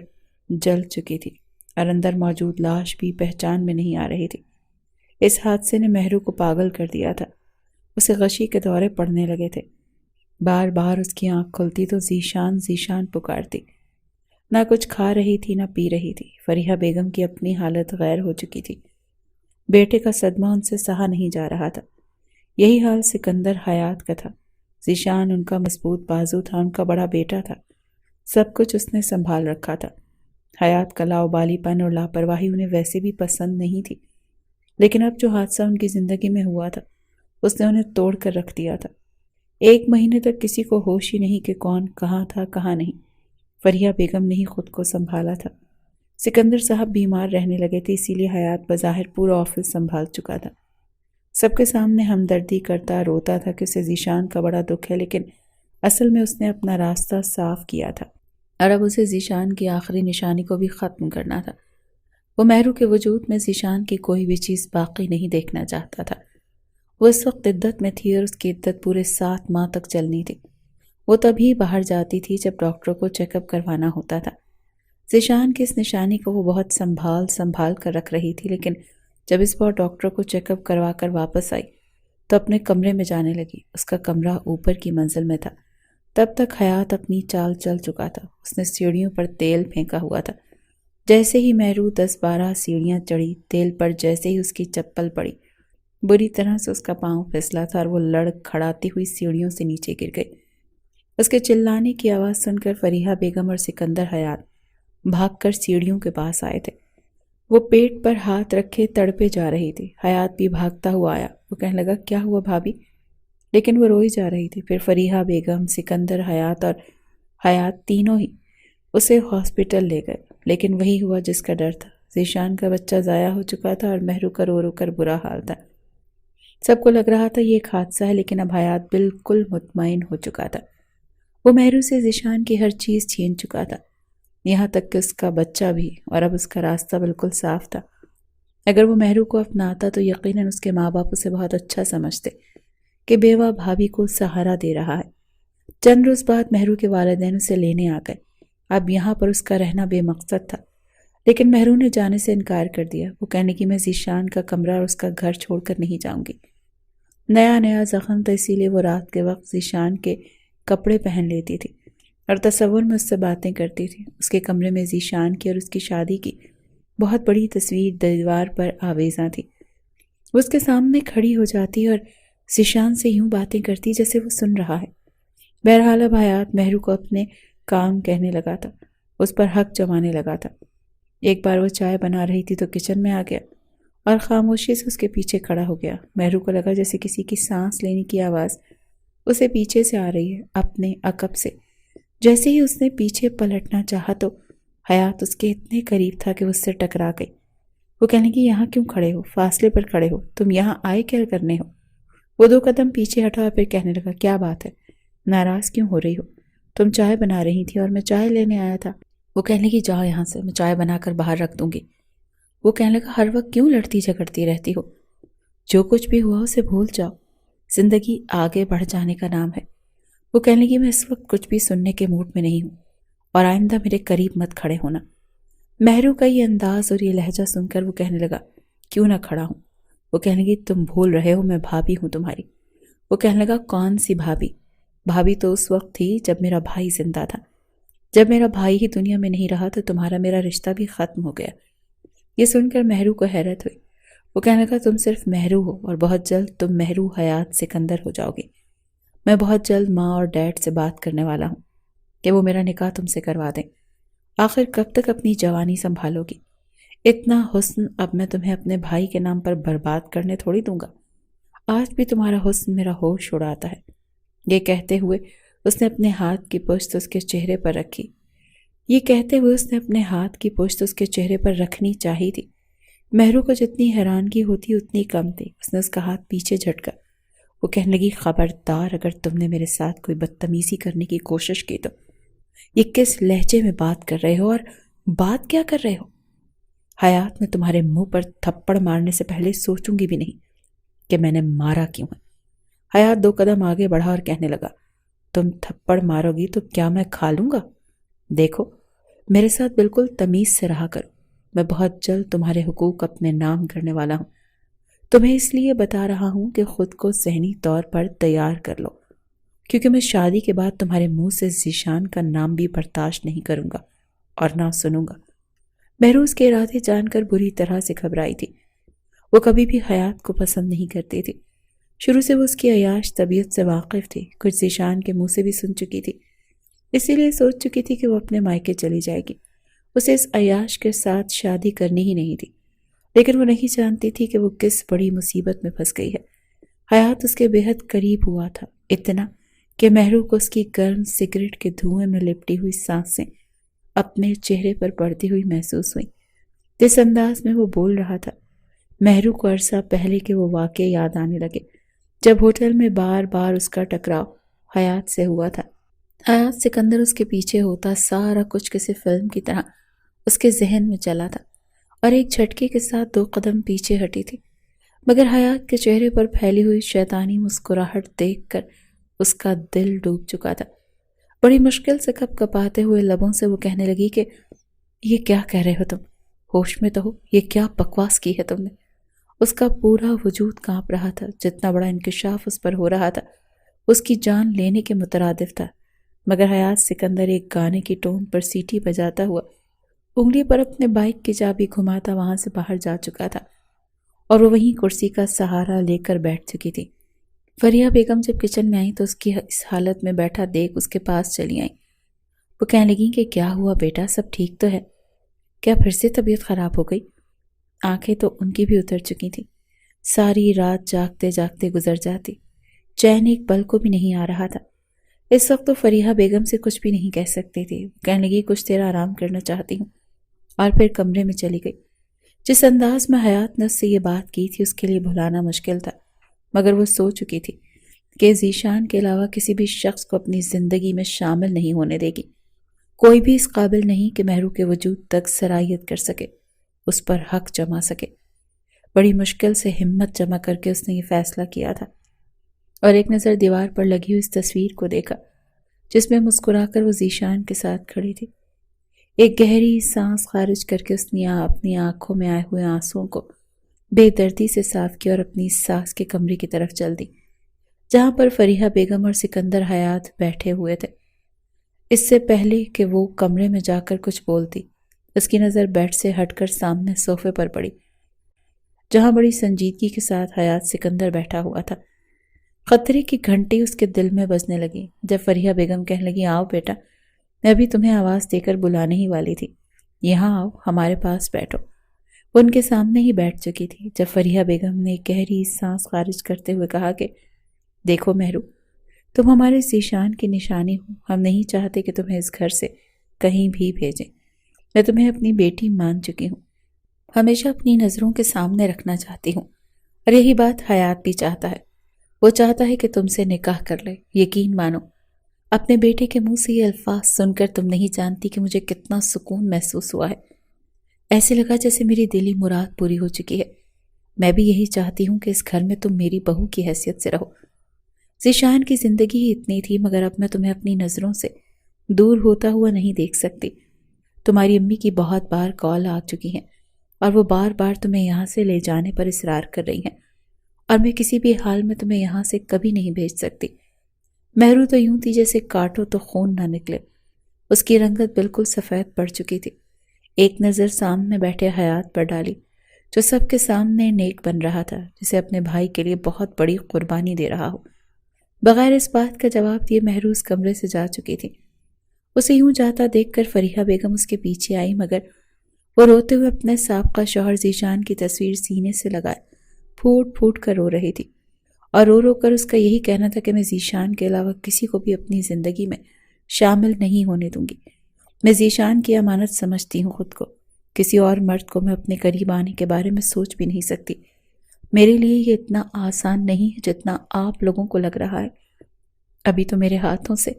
جل چکی تھی اور اندر موجود لاش بھی پہچان میں نہیں آ رہی تھی۔ اس حادثے نے مہرو کو پاگل کر دیا تھا۔ اسے غشی کے دورے پڑنے لگے تھے۔ بار بار اس کی آنکھ کھلتی تو ذیشان ذیشان پکارتی۔ نہ کچھ کھا رہی تھی نہ پی رہی تھی۔ فریحہ بیگم کی اپنی حالت غیر ہو چکی تھی۔ بیٹے کا صدمہ ان سے سہا نہیں جا رہا تھا۔ یہی حال سکندر حیات کا تھا۔ ذیشان ان کا مضبوط بازو تھا، ان کا بڑا بیٹا تھا۔ سب کچھ اس نے سنبھال رکھا تھا۔ حیات کا لاؤبالی پن اور لاپرواہی انہیں ویسے بھی پسند نہیں تھی، لیکن اب جو حادثہ ان کی زندگی میں ہوا تھا اس نے انہیں توڑ کر رکھ دیا تھا۔ 1 مہینے تک کسی کو ہوش ہی نہیں کہ کون کہاں تھا کہاں نہیں۔ فریحہ بیگم نے ہی خود کو سنبھالا تھا۔ سکندر صاحب بیمار رہنے لگے تھے، اسی لیے حیات بظاہر پورا آفس سنبھال چکا تھا۔ سب کے سامنے ہمدردی کرتا روتا تھا کہ اسے ذیشان کا بڑا دکھ ہے، لیکن اصل میں اس نے اپنا راستہ صاف کیا تھا اور اب اسے ذیشان کی آخری نشانی کو بھی ختم کرنا تھا۔ وہ مہرو کے وجود میں ذیشان کی کوئی بھی چیز باقی نہیں دیکھنا چاہتا تھا۔ وہ اس وقت عدت میں تھی اور اس کی عدت پورے 7 ماہ تک چلنی تھی۔ وہ تبھی باہر جاتی تھی جب ڈاکٹر کو چیک اپ کروانا ہوتا تھا۔ ذیشان کی اس نشانی کو وہ بہت سنبھال کر رکھ رہی تھی، لیکن جب اس بار ڈاکٹر کو چیک اپ کروا کر واپس آئی تو اپنے کمرے میں جانے لگی۔ اس کا کمرہ اوپر کی منزل میں تھا۔ تب تک حیات اپنی چال چل چکا تھا۔ اس نے سیڑھیوں پر تیل پھینکا ہوا تھا۔ جیسے ہی مہرو 10-12 سیڑھیاں چڑھی، تیل پر جیسے ہی اس کی چپل پڑی، بری طرح سے اس کا پاؤں پھسلا تھا اور وہ لڑکھڑاتی ہوئی سیڑھیوں سے نیچے گر گئی۔ اس کے چلانے کی آواز سن کر فریحہ بیگم اور سکندر حیات بھاگ کر سیڑھیوں کے پاس آئے تھے۔ وہ پیٹ پر ہاتھ رکھے تڑپے جا رہی تھی۔ حیات بھی بھاگتا ہوا آیا۔ وہ کہنے لگا، کیا ہوا بھابھی؟ لیکن وہ روئی جا رہی تھی۔ پھر فریحہ بیگم، سکندر حیات اور حیات تینوں ہی اسے ہاسپٹل لے گئے، لیکن وہی ہوا جس کا ڈر تھا۔ ذیشان کا بچہ ضائع ہو چکا تھا اور مہرو کا رو رو کر برا حال تھا۔ سب کو لگ رہا تھا یہ ایک حادثہ ہے، لیکن اب حیات بالکل مطمئن ہو چکا تھا۔ وہ مہرو سے ذیشان کی ہر چیز چھین چکا تھا، یہاں تک کہ اس کا بچہ بھی، اور اب اس کا راستہ بالکل صاف تھا۔ اگر وہ مہرو کو اپناتا تو یقیناً اس کے ماں باپ اسے بہت اچھا سمجھتے کہ بیوہ بھابھی کو سہارا دے رہا ہے۔ چند روز بعد مہرو کے والدین اسے لینے آ گئے۔ اب یہاں پر اس کا رہنا بے مقصد تھا، لیکن مہرو نے جانے سے انکار کر دیا۔ وہ کہنے کی میں ذیشان کا کمرہ اور اس کا گھر چھوڑ کر نہیں جاؤں گی۔ نیا زخم تھا، اسی لیے وہ رات کے وقت ذیشان کے کپڑے پہن لیتی تھی اور تصور میں اس سے باتیں کرتی تھی۔ اس کے کمرے میں ذیشان کی اور اس کی شادی کی بہت بڑی تصویر دیوار پر آویزاں تھی۔ وہ اس کے سامنے کھڑی ہو جاتی اور ذیشان سے یوں باتیں کرتی جیسے وہ سن رہا ہے۔ بہرحال اب حیات مہرو کو اپنے کام کہنے لگا تھا، اس پر حق جمانے لگا تھا۔ ایک بار وہ چائے بنا رہی تھی تو کچن میں آ گیا اور خاموشی سے اس کے پیچھے کھڑا ہو گیا۔ مہرو کو لگا جیسے کسی کی سانس لینے کی آواز اسے پیچھے سے آ رہی ہے، اپنے عقب سے۔ جیسے ہی اس نے پیچھے پلٹنا چاہا تو حیات اس کے اتنے قریب تھا کہ اس سے ٹکرا گئی۔ وہ کہنے کی یہاں کیوں کھڑے ہو؟ فاصلے پر کھڑے ہو، تم یہاں آئے کیا کرنے ہو؟ وہ 2 قدم پیچھے ہٹا اور پھر کہنے لگا، کیا بات ہے؟ ناراض کیوں ہو رہی ہو؟ تم چائے بنا رہی تھی اور میں چائے لینے آیا تھا۔ وہ کہنے کی جاؤ یہاں سے، میں چائے بنا کر باہر رکھ دوں گی۔ وہ کہنے لگا، ہر وقت کیوں لڑتی جھگڑتی رہتی ہو؟ جو کچھ بھی ہوا اسے بھول جاؤ، زندگی آگے بڑھ جانے کا نام ہے۔ وہ کہنے لگی، میں اس وقت کچھ بھی سننے کے موڈ میں نہیں ہوں اور آئندہ میرے قریب مت کھڑے ہونا۔ مہرو کا یہ انداز اور یہ لہجہ سن کر وہ کہنے لگا، کیوں نہ کھڑا ہوں؟ وہ کہنے لگی، تم بھول رہے ہو میں بھابھی ہوں تمہاری۔ وہ کہنے لگا، کون سی بھابھی؟ بھابھی تو اس وقت تھی جب میرا بھائی زندہ تھا۔ جب میرا بھائی ہی دنیا میں نہیں رہا تو تمہارا میرا رشتہ بھی ختم ہو گیا۔ یہ سن کر مہرو کو حیرت ہوئی۔ وہ کہنے لگا، تم صرف مہرو ہو اور بہت جلد تم مہرو حیات سکندر ہو جاؤ گے۔ میں بہت جلد ماں اور ڈیڈ سے بات کرنے والا ہوں کہ وہ میرا نکاح تم سے کروا دیں۔ آخر کب تک اپنی جوانی سنبھالو گی؟ اتنا حسن اب میں تمہیں اپنے بھائی کے نام پر برباد کرنے تھوڑی دوں گا۔ آج بھی تمہارا حسن میرا ہوش اڑاتا ہے۔ یہ کہتے ہوئے اس نے اپنے ہاتھ کی پشت اس کے چہرے پر رکھی۔ یہ کہتے ہوئے اس نے اپنے ہاتھ کی پشت اس کے چہرے پر رکھنی چاہی تھی۔ مہرو کو جتنی حیرانگی ہوتی اتنی کم تھی۔ اس نے اس کا ہاتھ پیچھے جھٹکا۔ وہ کہنے لگی، خبردار اگر تم نے میرے ساتھ کوئی بدتمیزی کرنے کی کوشش کی تو۔ یہ کس لہجے میں بات کر رہے ہو اور بات کیا کر رہے ہو؟ حیات میں تمہارے منہ پر تھپڑ مارنے سے پہلے سوچوں گی بھی نہیں کہ میں نے مارا کیوں ہے۔ حیات 2 قدم آگے بڑھا اور کہنے لگا، تم تھپڑ مارو گی تو کیا میں کھا لوں گا؟ دیکھو، میرے ساتھ بالکل تمیز سے رہا کرو۔ میں بہت جلد تمہارے حقوق اپنے نام کرنے والا ہوں۔ تمہیں اس لیے بتا رہا ہوں کہ خود کو ذہنی طور پر تیار کر لو، کیونکہ میں شادی کے بعد تمہارے منہ سے ذیشان کا نام بھی برداشت نہیں کروں گا اور نہ سنوں گا۔ مہروز کے ارادے جان کر بری طرح سے گھبرائی تھی۔ وہ کبھی بھی حیات کو پسند نہیں کرتی تھی۔ شروع سے وہ اس کی عیاش طبیعت سے واقف تھی، کچھ ذیشان کے منہ سے بھی سن چکی تھی، اسی لیے سوچ چکی تھی کہ وہ اپنے مائکے چلی جائے گی۔ اسے اس عیاش کے ساتھ شادی کرنی ہی نہیں تھی، لیکن وہ نہیں جانتی تھی کہ وہ کس بڑی مصیبت میں پھنس گئی ہے۔ حیات اس کے بے حد قریب ہوا تھا، اتنا کہ مہرو کو اس کی گرم سگریٹ کے دھوئیں میں لپٹی ہوئی سانسیں اپنے چہرے پر پڑتی ہوئی محسوس ہوئی۔ جس انداز میں وہ بول رہا تھا، مہرو کو عرصہ پہلے کے وہ واقعے یاد آنے لگے جب ہوٹل میں بار بار اس کا ٹکراؤ حیات سے ہوا تھا۔ حیات سکندر اس کے پیچھے ہوتا سارا کچھ کسی فلم کی طرح اس کے ذہن میں چلا تھا اور ایک جھٹکے کے ساتھ 2 قدم پیچھے ہٹی تھی، مگر حیات کے چہرے پر پھیلی ہوئی شیطانی مسکراہٹ دیکھ کر اس کا دل ڈوب چکا تھا۔ بڑی مشکل سے کپ کپاتے ہوئے لبوں سے وہ کہنے لگی کہ یہ کیا کہہ رہے ہو تم؟ ہوش میں تو ہو، یہ کیا بکواس کی ہے تم نے؟ اس کا پورا وجود کانپ رہا تھا، جتنا بڑا انکشاف اس پر ہو رہا تھا اس کی جان لینے کے مترادف تھا، مگر حیات سکندر ایک گانے کی ٹون پر سیٹی بجاتا ہوا انگلی پر اپنے بائک کی چابی گھماتا وہاں سے باہر جا چکا تھا اور وہ وہیں کرسی کا سہارا لے کر بیٹھ چکی تھی۔ فریحہ بیگم جب کچن میں آئی تو اس کی اس حالت میں بیٹھا دیکھ اس کے پاس چلی آئیں۔ وہ کہنے لگیں کہ کیا ہوا بیٹا، سب ٹھیک تو ہے؟ کیا پھر سے طبیعت خراب ہو گئی؟ آنکھیں تو ان کی بھی اتر چکی تھی، ساری رات جاگتے جاگتے گزر جاتی، چین ایک پل کو بھی نہیں آ رہا تھا۔ اس وقت تو فریحہ بیگم سے کچھ بھی نہیں کہہ سکتی تھی۔ کہنے لگی، کچھ دیر آرام کرنا چاہتی ہوں، اور پھر کمرے میں چلی گئی۔ جس انداز میں حیات نے اس سے یہ بات کی تھی اس کے لیے بھلانا مشکل تھا، مگر وہ سو چکی تھی کہ ذیشان کے علاوہ کسی بھی شخص کو اپنی زندگی میں شامل نہیں ہونے دے گی۔ کوئی بھی اس قابل نہیں کہ مہرو کے وجود تک سرایت کر سکے، اس پر حق جما سکے۔ بڑی مشکل سے ہمت جمع کر کے اس نے یہ فیصلہ کیا تھا اور ایک نظر دیوار پر لگی ہوئی اس تصویر کو دیکھا جس میں مسکرا کر وہ ذیشان کے ساتھ کھڑی تھی۔ ایک گہری سانس خارج کر کے اس نے اپنی آنکھوں میں آئے ہوئے آنسوؤں کو بے دردی سے صاف کیا اور اپنی ساس کے کمرے کی طرف چل دی جہاں پر فریحہ بیگم اور سکندر حیات بیٹھے ہوئے تھے۔ اس سے پہلے کہ وہ کمرے میں جا کر کچھ بولتی، اس کی نظر بیڈ سے ہٹ کر سامنے صوفے پر پڑی جہاں بڑی سنجیدگی کے ساتھ حیات سکندر بیٹھا ہوا تھا۔ خطرے کی گھنٹی اس کے دل میں بجنے لگی جب فریحہ بیگم کہنے لگی، آؤ بیٹا، میں بھی تمہیں آواز دے کر بلانے ہی والی تھی، یہاں آؤ، ہمارے پاس بیٹھو۔ وہ ان کے سامنے ہی بیٹھ چکی تھی جب فریحہ بیگم نے ایک گہری سانس خارج کرتے ہوئے کہا کہ دیکھو مہرو، تم ہمارے ذیشان کی نشانی ہو، ہم نہیں چاہتے کہ تمہیں اس گھر سے کہیں بھی بھیجیں۔ میں تمہیں اپنی بیٹی مان چکی ہوں، ہمیشہ اپنی نظروں کے سامنے رکھنا چاہتی ہوں، اور یہی بات حیات بھی چاہتا ہے۔ وہ چاہتا ہے کہ تم سے نکاح کر لے۔ یقین مانو، اپنے بیٹے کے منہ سے یہ الفاظ سن کر تم نہیں جانتی کہ مجھے کتنا سکون محسوس ہوا ہے۔ ایسے لگا جیسے میری دلی مراد پوری ہو چکی ہے۔ میں بھی یہی چاہتی ہوں کہ اس گھر میں تم میری بہو کی حیثیت سے رہو۔ ذیشان کی زندگی ہی اتنی تھی، مگر اب میں تمہیں اپنی نظروں سے دور ہوتا ہوا نہیں دیکھ سکتی۔ تمہاری امی کی بہت بار کال آ چکی ہیں اور وہ بار بار تمہیں یہاں سے لے جانے پر اصرار کر رہی ہیں، اور میں کسی بھی حال میں تمہیں یہاں سے کبھی نہیں بھیج سکتی۔ مہرو تو یوں تھی جیسے کاٹو تو خون نہ نکلے۔ اس کی رنگت بالکل سفید پڑ چکی تھی۔ ایک نظر سامنے بیٹھے حیات پر ڈالی جو سب کے سامنے نیک بن رہا تھا، جسے اپنے بھائی کے لیے بہت بڑی قربانی دے رہا ہو۔ بغیر اس بات کا جواب دیے مہرو اس کمرے سے جا چکی تھی۔ اسے یوں جاتا دیکھ کر فریحہ بیگم اس کے پیچھے آئی، مگر وہ روتے ہوئے اپنے سابقہ شوہر ذیشان کی تصویر سینے سے لگائے پھوٹ پھوٹ کر رو رہی تھی۔ اور رو رو کر اس کا یہی کہنا تھا کہ میں ذیشان کے علاوہ کسی کو بھی اپنی زندگی میں شامل نہیں ہونے دوں گی۔ میں ذیشان کی امانت سمجھتی ہوں خود کو، کسی اور مرد کو میں اپنے قریب آنے کے بارے میں سوچ بھی نہیں سکتی۔ میرے لیے یہ اتنا آسان نہیں ہے جتنا آپ لوگوں کو لگ رہا ہے۔ ابھی تو میرے ہاتھوں سے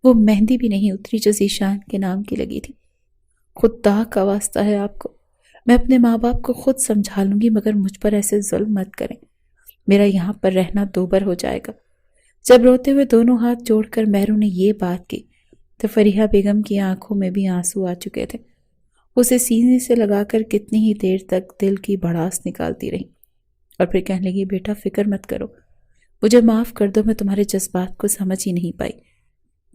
وہ مہندی بھی نہیں اتری جو ذیشان کے نام کی لگی تھی۔ خدا کا واسطہ ہے آپ کو، میں اپنے ماں باپ کو خود سمجھا لوں گی، مگر مجھ پر ایسے ظلم مت کریں، میرا یہاں پر رہنا دوبر ہو جائے گا۔ جب روتے ہوئے دونوں ہاتھ جوڑ کر مہرو نے یہ بات کی تو فریحہ بیگم کی آنکھوں میں بھی آنسو آ چکے تھے۔ اسے سینے سے لگا کر کتنی ہی دیر تک دل کی بھڑاس نکالتی رہی اور پھر کہنے لگی، بیٹا فکر مت کرو، مجھے معاف کر دو، میں تمہارے جذبات کو سمجھ ہی نہیں پائی،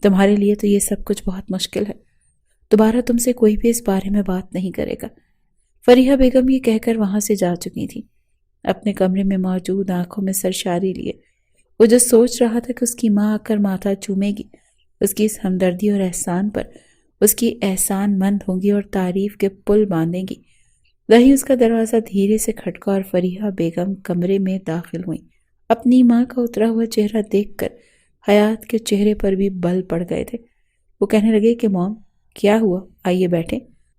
تمہارے لیے تو یہ سب کچھ بہت مشکل ہے، دوبارہ تم سے کوئی بھی اس بارے میں بات نہیں کرے گا۔ فریحہ بیگم یہ کہہ کر وہاں سے جا چکی تھی۔ اپنے کمرے میں موجود آنکھوں میں سرشاری لیے وہ جو سوچ رہا تھا کہ اس کی ماں آ کر ماتھا چومے گی، اس کی اس ہمدردی اور احسان پر اس کی احسان مند ہوں گی اور تعریف کے پل باندھیں گی، وہیں اس کا دروازہ دھیرے سے کھٹکا اور فریحہ بیگم کمرے میں داخل ہوئیں۔ اپنی ماں کا اترا ہوا چہرہ دیکھ کر حیات کے چہرے پر بھی بل پڑ گئے تھے۔ وہ کہنے لگے کہ موم کیا ہوا، آئیے بیٹھیں۔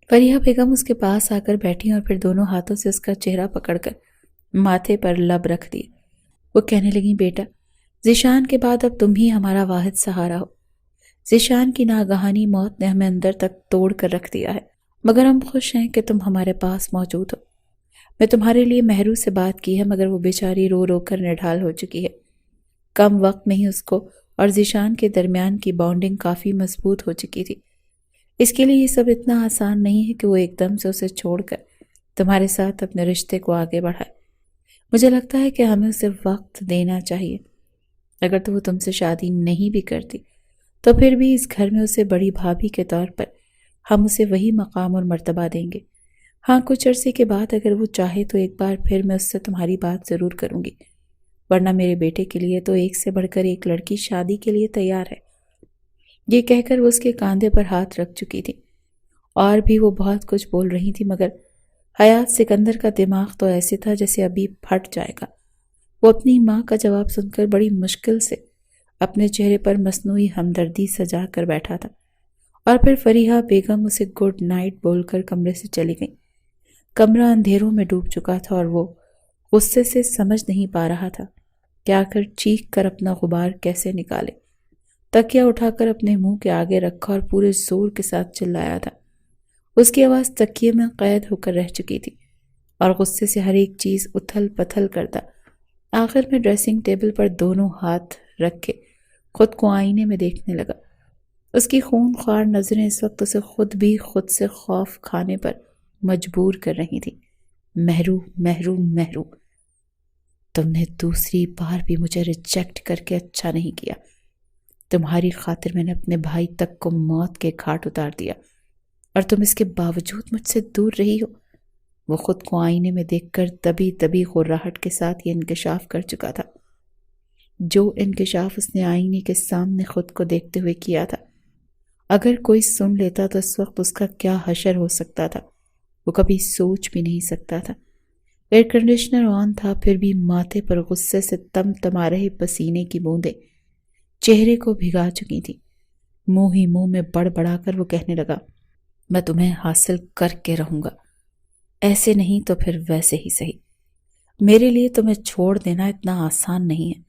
فریحہ بیگم اس کے پاس آ کر بیٹھی اور پھر دونوں ہاتھوں سے اس کا چہرہ پکڑ کر ماتھے پر لب رکھ دیے۔ وہ کہنے لگیں، بیٹا ذیشان کے بعد اب تم ہی ہمارا واحد سہارا ہو۔ ذیشان کی ناگہانی موت نے ہمیں اندر تک توڑ کر رکھ دیا ہے، مگر ہم خوش ہیں کہ تم ہمارے پاس موجود ہو۔ میں تمہارے لیے مہرو سے بات کی ہے، مگر وہ بیچاری رو رو کر نڈھال ہو چکی ہے۔ کم وقت میں ہی اس کو اور ذیشان کے درمیان کی بانڈنگ کافی مضبوط ہو چکی تھی۔ اس کے لیے یہ سب اتنا آسان نہیں ہے کہ وہ ایک دم سے اسے چھوڑ کر تمہارے ساتھ اپنے رشتے کو آگے بڑھائے۔ مجھے لگتا ہے کہ ہمیں اسے وقت دینا چاہیے۔ اگر تو وہ تم سے شادی نہیں بھی کرتی تو پھر بھی اس گھر میں اسے بڑی بھابھی کے طور پر ہم اسے وہی مقام اور مرتبہ دیں گے۔ ہاں کچھ عرصے کے بعد اگر وہ چاہے تو ایک بار پھر میں اس سے تمہاری بات ضرور کروں گی، ورنہ میرے بیٹے کے لیے تو ایک سے بڑھ کر ایک لڑکی شادی کے لیے تیار ہے۔ یہ کہہ کر وہ اس کے کاندھے پر ہاتھ رکھ چکی تھی اور بھی وہ بہت کچھ بول رہی تھی، مگر حیات سکندر کا دماغ تو ایسے تھا جیسے ابھی پھٹ جائے گا۔ وہ اپنی ماں کا جواب سن کر بڑی مشکل سے اپنے چہرے پر مصنوعی ہمدردی سجا کر بیٹھا تھا اور پھر فریحہ بیگم اسے گڈ نائٹ بول کر کمرے سے چلی گئی۔ کمرہ اندھیروں میں ڈوب چکا تھا اور وہ غصے سے سمجھ نہیں پا رہا تھا کہ آخر چیخ کر اپنا غبار کیسے نکالے۔ تکیہ اٹھا کر اپنے منہ کے آگے رکھا اور پورے زور کے ساتھ چلایا تھا۔ اس کی آواز تکیے میں قید ہو کر رہ چکی تھی اور غصے سے ہر ایک چیز اتھل پتھل کرتا آخر میں ڈریسنگ ٹیبل پر دونوں ہاتھ رکھ کے خود کو آئینے میں دیکھنے لگا۔ اس کی خون خوار نظریں اس وقت اسے خود بھی خود سے خوف کھانے پر مجبور کر رہی تھی۔ مہرو مہرو مہرو، تم نے دوسری بار بھی مجھے ریجیکٹ کر کے اچھا نہیں کیا۔ تمہاری خاطر میں نے اپنے بھائی تک کو موت کے گھاٹ اتار دیا اور تم اس کے باوجود مجھ سے دور رہی ہو۔ وہ خود کو آئینے میں دیکھ کر دبی غراہٹ کے ساتھ یہ انکشاف کر چکا تھا، جو انکشاف اس نے آئینے کے سامنے خود کو دیکھتے ہوئے کیا تھا۔ اگر کوئی سن لیتا تو اس وقت اس کا کیا حشر ہو سکتا تھا، وہ کبھی سوچ بھی نہیں سکتا تھا۔ ایئر کنڈیشنر آن تھا، پھر بھی ماتھے پر غصے سے تما رہے پسینے کی بوندیں چہرے کو بھگا چکی تھی۔ منہ ہی منہ میں بڑبڑا کر وہ کہنے لگا، میں تمہیں حاصل کر کے رہوں گا، ایسے نہیں تو پھر ویسے ہی صحیح۔ میرے لیے تمہیں چھوڑ دینا اتنا آسان نہیں ہے۔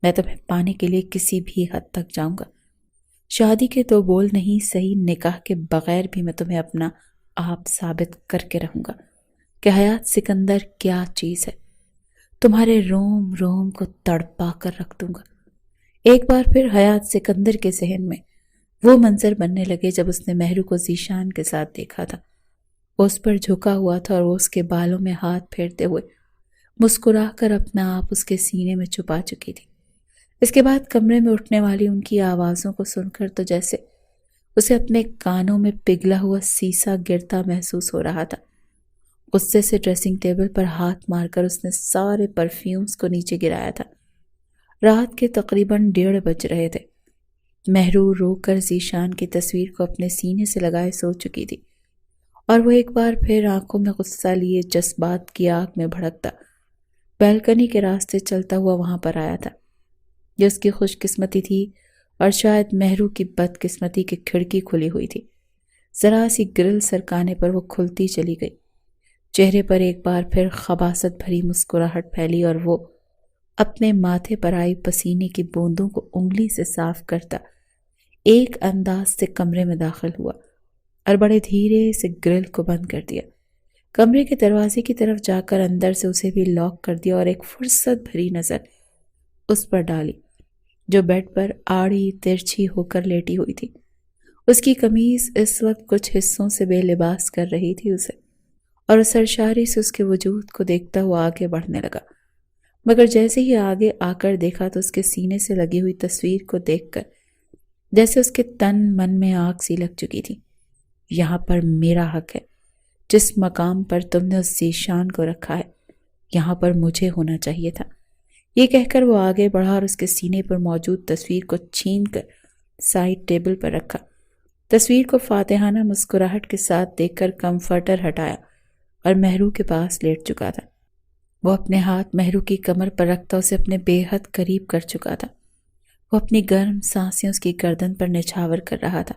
میں تمہیں پانے کے لیے کسی بھی حد تک جاؤں گا۔ شادی کے تو بول نہیں، صحیح نکاح کے بغیر بھی میں تمہیں اپنا آپ ثابت کر کے رہوں گا کہ حیات سکندر کیا چیز ہے۔ تمہارے روم روم کو تڑپا کر رکھ دوں گا۔ ایک بار پھر حیات سکندر کے ذہن میں وہ منظر بننے لگے جب اس نے مہرو کو ذیشان کے ساتھ دیکھا تھا۔ وہ اس پر جھکا ہوا تھا اور وہ اس کے بالوں میں ہاتھ پھیرتے ہوئے مسکرا کر اپنا آپ اس کے سینے میں چھپا چکی تھی۔ اس کے بعد کمرے میں اٹھنے والی ان کی آوازوں کو سن کر تو جیسے اسے اپنے کانوں میں پگھلا ہوا سیسا گرتا محسوس ہو رہا تھا۔ غصے سے ڈریسنگ ٹیبل پر ہاتھ مار کر اس نے سارے پرفیومز کو نیچے گرایا تھا۔ رات کے تقریباً 1:30 بج رہے تھے۔ مہرو رو کر ذیشان کی تصویر کو اپنے سینے سے لگائے سو چکی تھی اور وہ ایک بار پھر آنکھوں میں غصہ لیے جذبات کی آگ میں بھڑکتا بیلکنی کے راستے چلتا ہوا وہاں پر آیا تھا۔ یہ اس کی خوش قسمتی تھی اور شاید مہرو کی بد قسمتی کی کھڑکی کھلی ہوئی تھی۔ ذرا سی گرل سرکانے پر وہ کھلتی چلی گئی۔ چہرے پر ایک بار پھر خباثت بھری مسکراہٹ پھیلی اور وہ اپنے ماتھے پر آئی پسینے کی بوندوں کو انگلی سے صاف کرتا ایک انداز سے کمرے میں داخل ہوا اور بڑے دھیرے سے گرل کو بند کر دیا۔ کمرے کے دروازے کی طرف جا کر اندر سے اسے بھی لاک کر دیا اور ایک فرصت بھری نظر اس پر ڈالی جو بیڈ پر آڑی ترچھی ہو کر لیٹی ہوئی تھی۔ اس کی قمیض اس وقت کچھ حصوں سے بے لباس کر رہی تھی اسے، اور سرشاری سے اس کے وجود کو دیکھتا ہوا آگے بڑھنے لگا، مگر جیسے ہی آگے آ کر دیکھا تو اس کے سینے سے لگی ہوئی تصویر کو دیکھ کر جیسے اس کے تن من میں آگ سی لگ چکی تھی۔ یہاں پر میرا حق ہے، جس مقام پر تم نے اس ذیشان کو رکھا ہے یہاں پر مجھے ہونا چاہیے تھا۔ یہ کہہ کر وہ آگے بڑھا اور اس کے سینے پر موجود تصویر کو چھین کر سائیڈ ٹیبل پر رکھا۔ تصویر کو فاتحانہ مسکراہٹ کے ساتھ دیکھ کر کمفرٹر ہٹایا اور مہرو کے پاس لیٹ چکا تھا۔ وہ اپنے ہاتھ مہرو کی کمر پر رکھتا اسے اپنے بے حد قریب کر چکا تھا۔ وہ اپنی گرم سانسیں اس کی گردن پر نچھاور کر رہا تھا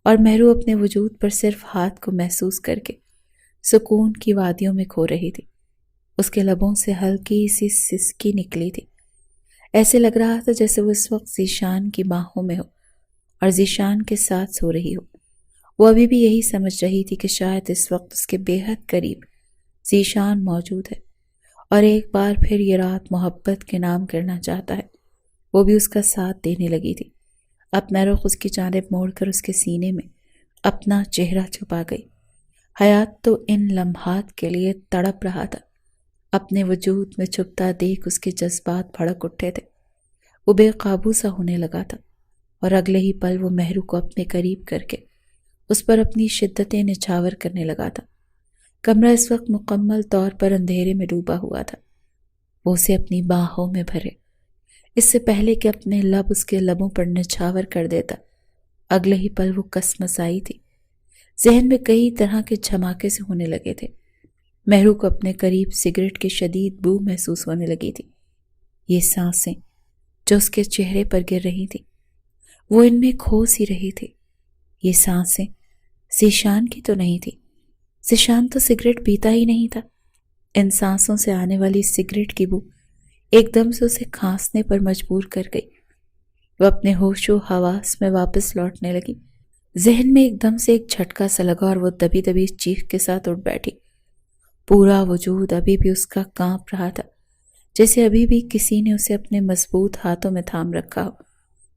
اور مہرو اپنے وجود پر صرف ہاتھ کو محسوس کر کے سکون کی وادیوں میں کھو رہی تھی۔ اس کے لبوں سے ہلکی سی سسکی نکلی تھی۔ ایسے لگ رہا تھا جیسے وہ اس وقت ذیشان کی باہوں میں ہو اور ذیشان کے ساتھ سو رہی ہو۔ وہ ابھی بھی یہی سمجھ رہی تھی کہ شاید اس وقت اس کے بے حد قریب ذیشان موجود ہے اور ایک بار پھر یہ رات محبت کے نام کرنا چاہتا ہے۔ وہ بھی اس کا ساتھ دینے لگی تھی۔ اپنا رخ اس کی جانب موڑ کر اس کے سینے میں اپنا چہرہ چھپا گئی۔ حیات تو ان لمحات کے لیے تڑپ رہا تھا۔ اپنے وجود میں چھپتا دیکھ اس کے جذبات بھڑک اٹھے تھے۔ وہ بے قابو سا ہونے لگا تھا اور اگلے ہی پل وہ مہرو کو اپنے قریب کر کے اس پر اپنی شدتیں نچھاور کرنے لگا تھا۔ کمرہ اس وقت مکمل طور پر اندھیرے میں ڈوبا ہوا تھا۔ وہ اسے اپنی باہوں میں بھرے، اس سے پہلے کہ اپنے لب اس کے لبوں پر نچھاور کر دیتا، اگلے ہی پل وہ کسمسائی تھی۔ ذہن میں کئی طرح کے جھماکے سے ہونے لگے تھے۔ مہرو کو اپنے قریب سگریٹ کی شدید بو محسوس ہونے لگی تھی۔ یہ سانسیں جو اس کے چہرے پر گر رہی تھی وہ ان میں کھو سی رہی تھی۔ یہ سانسیں ذیشان کی تو نہیں تھی۔ ذیشان تو سگریٹ پیتا ہی نہیں تھا۔ ان سانسوں سے آنے والی سگریٹ کی بو ایک دم سے اسے کھانسنے پر مجبور کر گئی۔ وہ اپنے ہوش و حواس میں واپس لوٹنے لگی۔ ذہن میں ایک دم سے ایک جھٹکا سا لگا اور وہ دبی دبی چیخ کے ساتھ اٹھ بیٹھی۔ پورا وجود ابھی بھی اس کا کانپ رہا تھا، جیسے ابھی بھی کسی نے اسے اپنے مضبوط ہاتھوں میں تھام رکھا ہو۔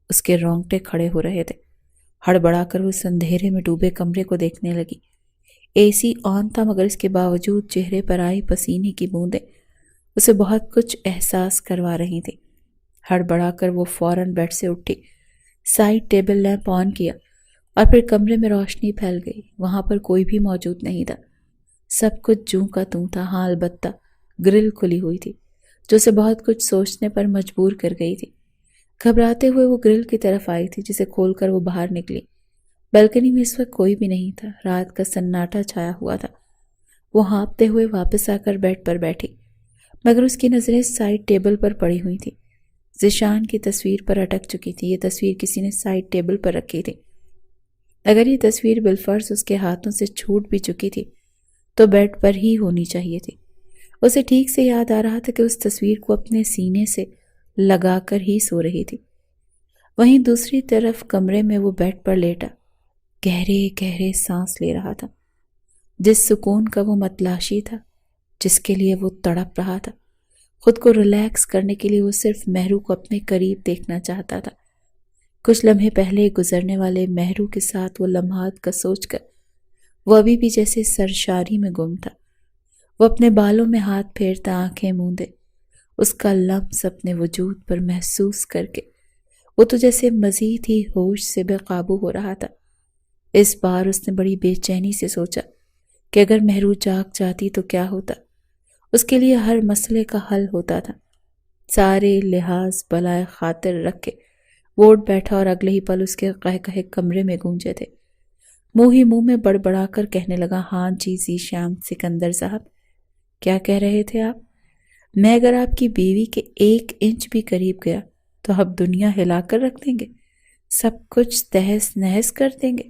اس کے رونگٹے کھڑے ہو رہے تھے۔ ہڑبڑا کر وہ اس اندھیرے میں ڈوبے کمرے کو دیکھنے لگی۔ اے سی آن تھا مگر اس کے باوجود چہرے پر آئی پسینے کی بوندیں اسے بہت کچھ احساس کروا رہی تھی۔ ہڑبڑا کر وہ فوراً بیڈ سے اٹھی، سائیڈ ٹیبل لیمپ آن کیا اور پھر کمرے میں روشنی پھیل گئی۔ وہاں پر کوئی بھی موجود نہیں تھا۔ سب کچھ جوں کا توں تھا، ہاں البتہ گرل کھلی ہوئی تھی جو اسے بہت کچھ سوچنے پر مجبور کر گئی تھی۔ گھبراتے ہوئے وہ گرل کی طرف آئی تھی جسے کھول کر وہ باہر نکلی۔ بالکنی میں اس وقت کوئی بھی نہیں تھا، رات کا سناٹا چھایا ہوا تھا۔ وہ ہانپتے ہوئے واپس آ کر بیڈ پر بیٹھی، مگر اس کی نظریں سائیڈ ٹیبل پر پڑی ہوئی تھی۔ ذیشان کی تصویر پر اٹک چکی تھی۔ یہ تصویر کسی نے سائیڈ ٹیبل پر رکھی تھی۔ اگر یہ تصویر بالفرض اس کے ہاتھوں سے چھوٹ بھی چکی تھی تو بیڈ پر ہی ہونی چاہیے تھی۔ اسے ٹھیک سے یاد آ رہا تھا کہ اس تصویر کو اپنے سینے سے لگا کر ہی سو رہی تھی۔ وہیں دوسری طرف کمرے میں وہ بیڈ پر لیٹا گہرے گہرے سانس لے رہا تھا۔ جس سکون کا وہ متلاشی تھا، جس کے لیے وہ تڑپ رہا تھا، خود کو ریلیکس کرنے کے لیے وہ صرف مہرو کو اپنے قریب دیکھنا چاہتا تھا۔ کچھ لمحے پہلے گزرنے والے مہرو کے ساتھ وہ لمحات کا سوچ کر وہ ابھی بھی جیسے سرشاری میں گم تھا۔ وہ اپنے بالوں میں ہاتھ پھیرتا آنکھیں موندے اس کا لمس اپنے وجود پر محسوس کر کے وہ تو جیسے مزید ہی ہوش سے بے قابو ہو رہا تھا۔ اس بار اس نے بڑی بے چینی سے سوچا کہ اگر مہرو جاگ جاتی تو کیا ہوتا۔ اس کے لیے ہر مسئلے کا حل ہوتا تھا۔ سارے لحاظ بلائے خاطر رکھ کے وہ اٹھ بیٹھا اور اگلے ہی پل اس کے قہقہے کمرے میں گونجے تھے۔ منہ ہی منہ میں بڑبڑا کر کہنے لگا، ہاں جی ذیشان سکندر صاحب، کیا کہہ رہے تھے آپ؟ میں اگر آپ کی بیوی کے 1 انچ بھی قریب گیا تو اب دنیا ہلا کر رکھ دیں گے، سب کچھ تہس نہس کر دیں گے،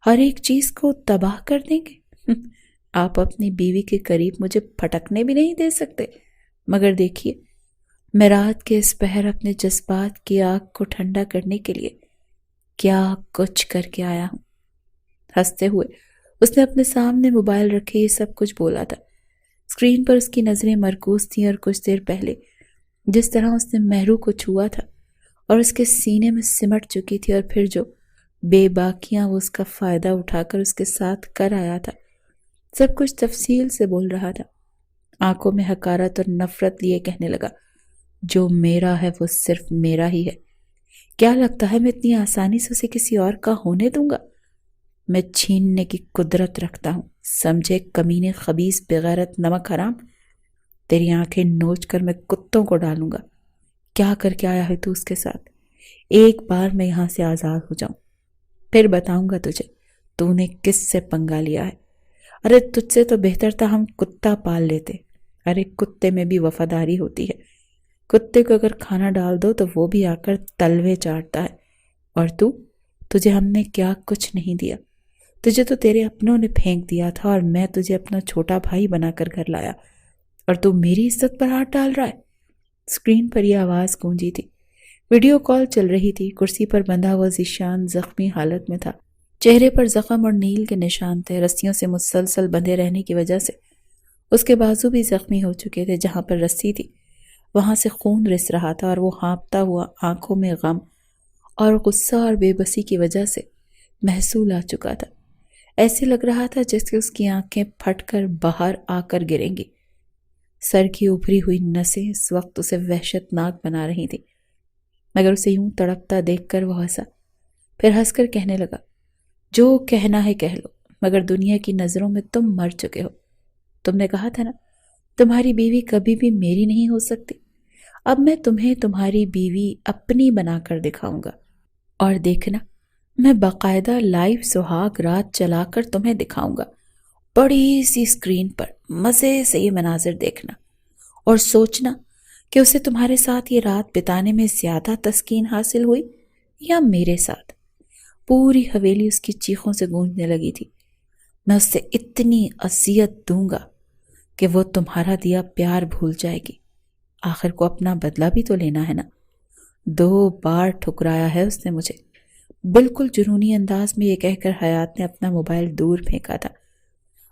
ہر ایک چیز کو تباہ کر دیں گے۔ آپ اپنی بیوی کے قریب مجھے پھٹکنے بھی نہیں دے سکتے، مگر دیکھیے میں رات کے اس پہر اپنے جذبات کی آگ کو ٹھنڈا کرنے کے لیے کیا کچھ کر کے آیا ہوں۔ ہنستے ہوئے اس نے اپنے سامنے موبائل رکھے یہ سب کچھ بولا تھا۔ اسکرین پر اس کی نظریں مرکوز تھیں اور کچھ دیر پہلے جس طرح اس نے مہرو کو چھوا تھا اور اس کے سینے میں سمٹ چکی تھی، اور پھر جو بے باکیاں وہ اس کا فائدہ اٹھا کر اس کے ساتھ کر آیا تھا، سب کچھ تفصیل سے بول رہا تھا۔ آنکھوں میں حقارت اور نفرت لیے کہنے لگا، جو میرا ہے وہ صرف میرا ہی ہے، کیا لگتا ہے میں اتنی آسانی سے اسے کسی اور کا ہونے دوں گا؟ میں چھیننے کی قدرت رکھتا ہوں، سمجھے کمینے خبیث بغیرت نمک حرام، تیری آنکھیں نوچ کر میں کتوں کو ڈالوں گا۔ کیا کر کے آیا ہے تو اس کے ساتھ؟ ایک بار میں یہاں سے آزاد ہو جاؤں پھر بتاؤں گا تجھے تو نے کس سے پنگا لیا ہے۔ ارے تجھ سے تو بہتر تھا ہم کتا پال لیتے۔ ارے کتے میں بھی وفاداری ہوتی ہے، کتے کو اگر کھانا ڈال دو تو وہ بھی آ کر تلوے چاٹتا ہے، اور تجھے ہم نے کیا کچھ نہیں دیا، تجھے تو تیرے اپنوں نے پھینک دیا تھا، اور میں تجھے اپنا چھوٹا بھائی بنا کر گھر لایا، اور تو میری عزت پر ہاتھ ڈال رہا ہے۔ اسکرین پر یہ آواز گونجی تھی، ویڈیو کال چل رہی تھی۔ کرسی پر بندھا ہوا ذیشان زخمی حالت میں تھا، چہرے پر زخم اور نیل کے نشان تھے، رسیوں سے مسلسل بندھے رہنے کی وجہ سے اس کے بازو بھی زخمی ہو چکے تھے، جہاں پر رسی تھی وہاں سے خون رس رہا تھا، اور وہ ہانپتا ہوا آنکھوں میں غم اور غصہ اور بے بسی کی وجہ سے محصول آ چکا تھا۔ ایسے لگ رہا تھا جیسے اس کی آنکھیں پھٹ کر باہر آ کر گریں گی۔ سر کی ابھری ہوئی نسیں اس وقت اسے وحشتناک بنا رہی تھی، مگر اسے یوں تڑپتا دیکھ کر وہ ہنسا، پھر ہنس کر کہنے لگا، جو کہنا ہے کہہ لو، مگر دنیا کی نظروں میں تم مر چکے ہو۔ تم نے کہا تھا نا تمہاری بیوی کبھی بھی میری نہیں ہو سکتی، اب میں تمہیں تمہاری بیوی اپنی بنا کر دکھاؤں گا، اور دیکھنا میں باقاعدہ لائیو سہاگ رات چلا کر تمہیں دکھاؤں گا، بڑی سی اسکرین پر مزے سے یہ مناظر دیکھنا، اور سوچنا کہ اسے تمہارے ساتھ یہ رات بتانے میں زیادہ تسکین حاصل ہوئی یا میرے ساتھ۔ پوری حویلی اس کی چیخوں سے گونجنے لگی تھی۔ میں اس سے اتنی اذیت دوں گا کہ وہ تمہارا دیا پیار بھول جائے گی، آخر کو اپنا بدلہ بھی تو لینا ہے نا۔ 2 بار ٹھکرایا ہے اس نے مجھے۔ بالکل جنونی انداز میں یہ کہہ کر حیات نے اپنا موبائل دور پھینکا تھا۔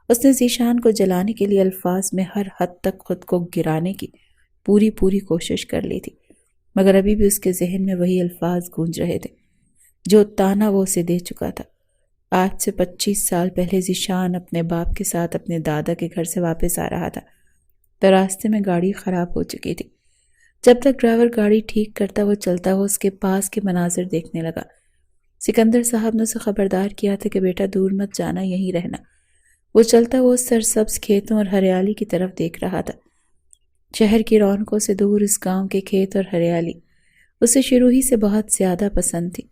اس نے ذیشان کو جلانے کے لیے الفاظ میں ہر حد تک خود کو گرانے کی پوری کوشش کر لی تھی، مگر ابھی بھی اس کے ذہن میں وہی الفاظ گونج رہے تھے جو تانا وہ اسے دے چکا تھا۔ آج سے 25 سال پہلے ذیشان اپنے باپ کے ساتھ اپنے دادا کے گھر سے واپس آ رہا تھا، تو راستے میں گاڑی خراب ہو چکی تھی۔ جب تک ڈرائیور گاڑی ٹھیک کرتا وہ چلتا ہوا اس کے پاس کے مناظر دیکھنے لگا۔ سکندر صاحب نے اسے خبردار کیا تھا کہ بیٹا دور مت جانا، یہیں رہنا۔ وہ چلتا ہوا سرسبز کھیتوں اور ہریالی کی طرف دیکھ رہا تھا۔ شہر کی رونقوں سے دور اس گاؤں کے کھیت اور ہریالی اسے شروع ہی سے بہت زیادہ پسند تھی۔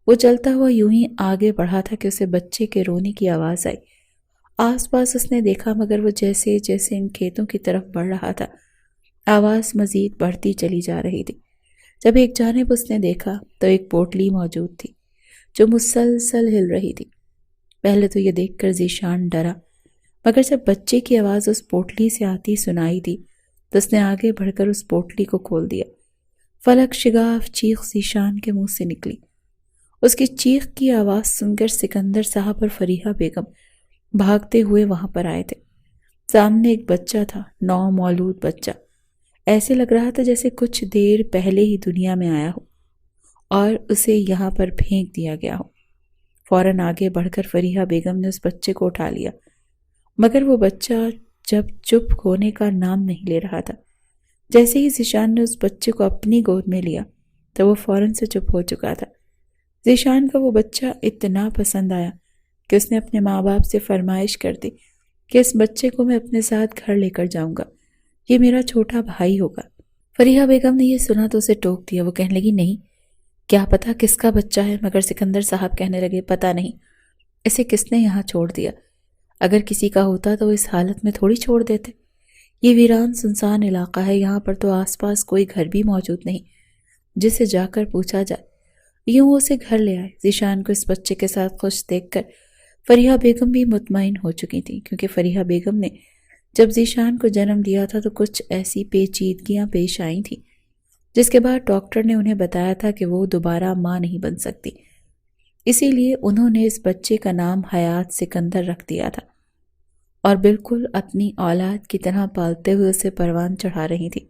وہ چلتا ہوا یوں ہی آگے بڑھا تھا کہ اسے بچے کے رونے کی آواز آئی۔ آس پاس اس نے دیکھا، مگر وہ جیسے جیسے ان کھیتوں کی طرف بڑھ رہا تھا آواز مزید بڑھتی چلی جا رہی تھی۔ جب ایک جانب اس نے دیکھا تو ایک پوٹلی موجود تھی جو مسلسل ہل رہی تھی۔ پہلے تو یہ دیکھ کر ذیشان ڈرا، مگر جب بچے کی آواز اس پوٹلی سے آتی سنائی دی تو اس نے آگے بڑھ کر اس پوٹلی کو کھول دیا۔ فلک شگاف چیخ ذیشان کے منہ سے نکلی۔ اس کی چیخ کی آواز سن کر سکندر صاحب اور فریحہ بیگم بھاگتے ہوئے وہاں پر آئے تھے۔ سامنے ایک بچہ تھا، نومولود بچہ، ایسے لگ رہا تھا جیسے کچھ دیر پہلے ہی دنیا میں آیا ہو اور اسے یہاں پر پھینک دیا گیا ہو۔ فوراً آگے بڑھ کر فریحہ بیگم نے اس بچے کو اٹھا لیا، مگر وہ بچہ جب چپ ہونے کا نام نہیں لے رہا تھا۔ جیسے ہی ذیشان نے اس بچے کو اپنی گود میں لیا تو وہ فوراً سے چپ ہو چکا تھا۔ ذیشان کا وہ بچہ اتنا پسند آیا کہ اس نے اپنے ماں باپ سے فرمائش کر دی کہ اس بچے کو میں اپنے ساتھ گھر لے کر جاؤں گا، یہ میرا چھوٹا بھائی ہوگا۔ فریحہ بیگم نے یہ سنا تو اسے ٹوک دیا۔ وہ کہنے لگی، نہیں، کیا پتا کس کا بچہ ہے؟ مگر سکندر صاحب کہنے لگے، پتا نہیں، اسے کس نے یہاں چھوڑ دیا، اگر کسی کا ہوتا تو وہ اس حالت میں تھوڑی چھوڑ دیتے، یہ ویران سنسان علاقہ ہے، یہاں پر تو آس پاس کوئی گھر بھی موجود نہیں جسے جا کر پوچھا جائے۔ یوں وہ اسے گھر لے آئے۔ ذیشان کو اس بچے کے ساتھ خوش دیکھ کر فریحہ بیگم بھی مطمئن ہو چکی تھی، کیونکہ فریحہ بیگم نے جب ذیشان کو جنم دیا تھا تو کچھ ایسی پیچیدگیاں پیش آئی تھیں جس کے بعد ڈاکٹر نے انہیں بتایا تھا کہ وہ دوبارہ ماں نہیں بن سکتی، اسی لیے انہوں نے اس بچے کا نام حیات سکندر رکھ دیا تھا اور بالکل اپنی اولاد کی طرح پالتے ہوئے اسے پروان چڑھا رہی تھی۔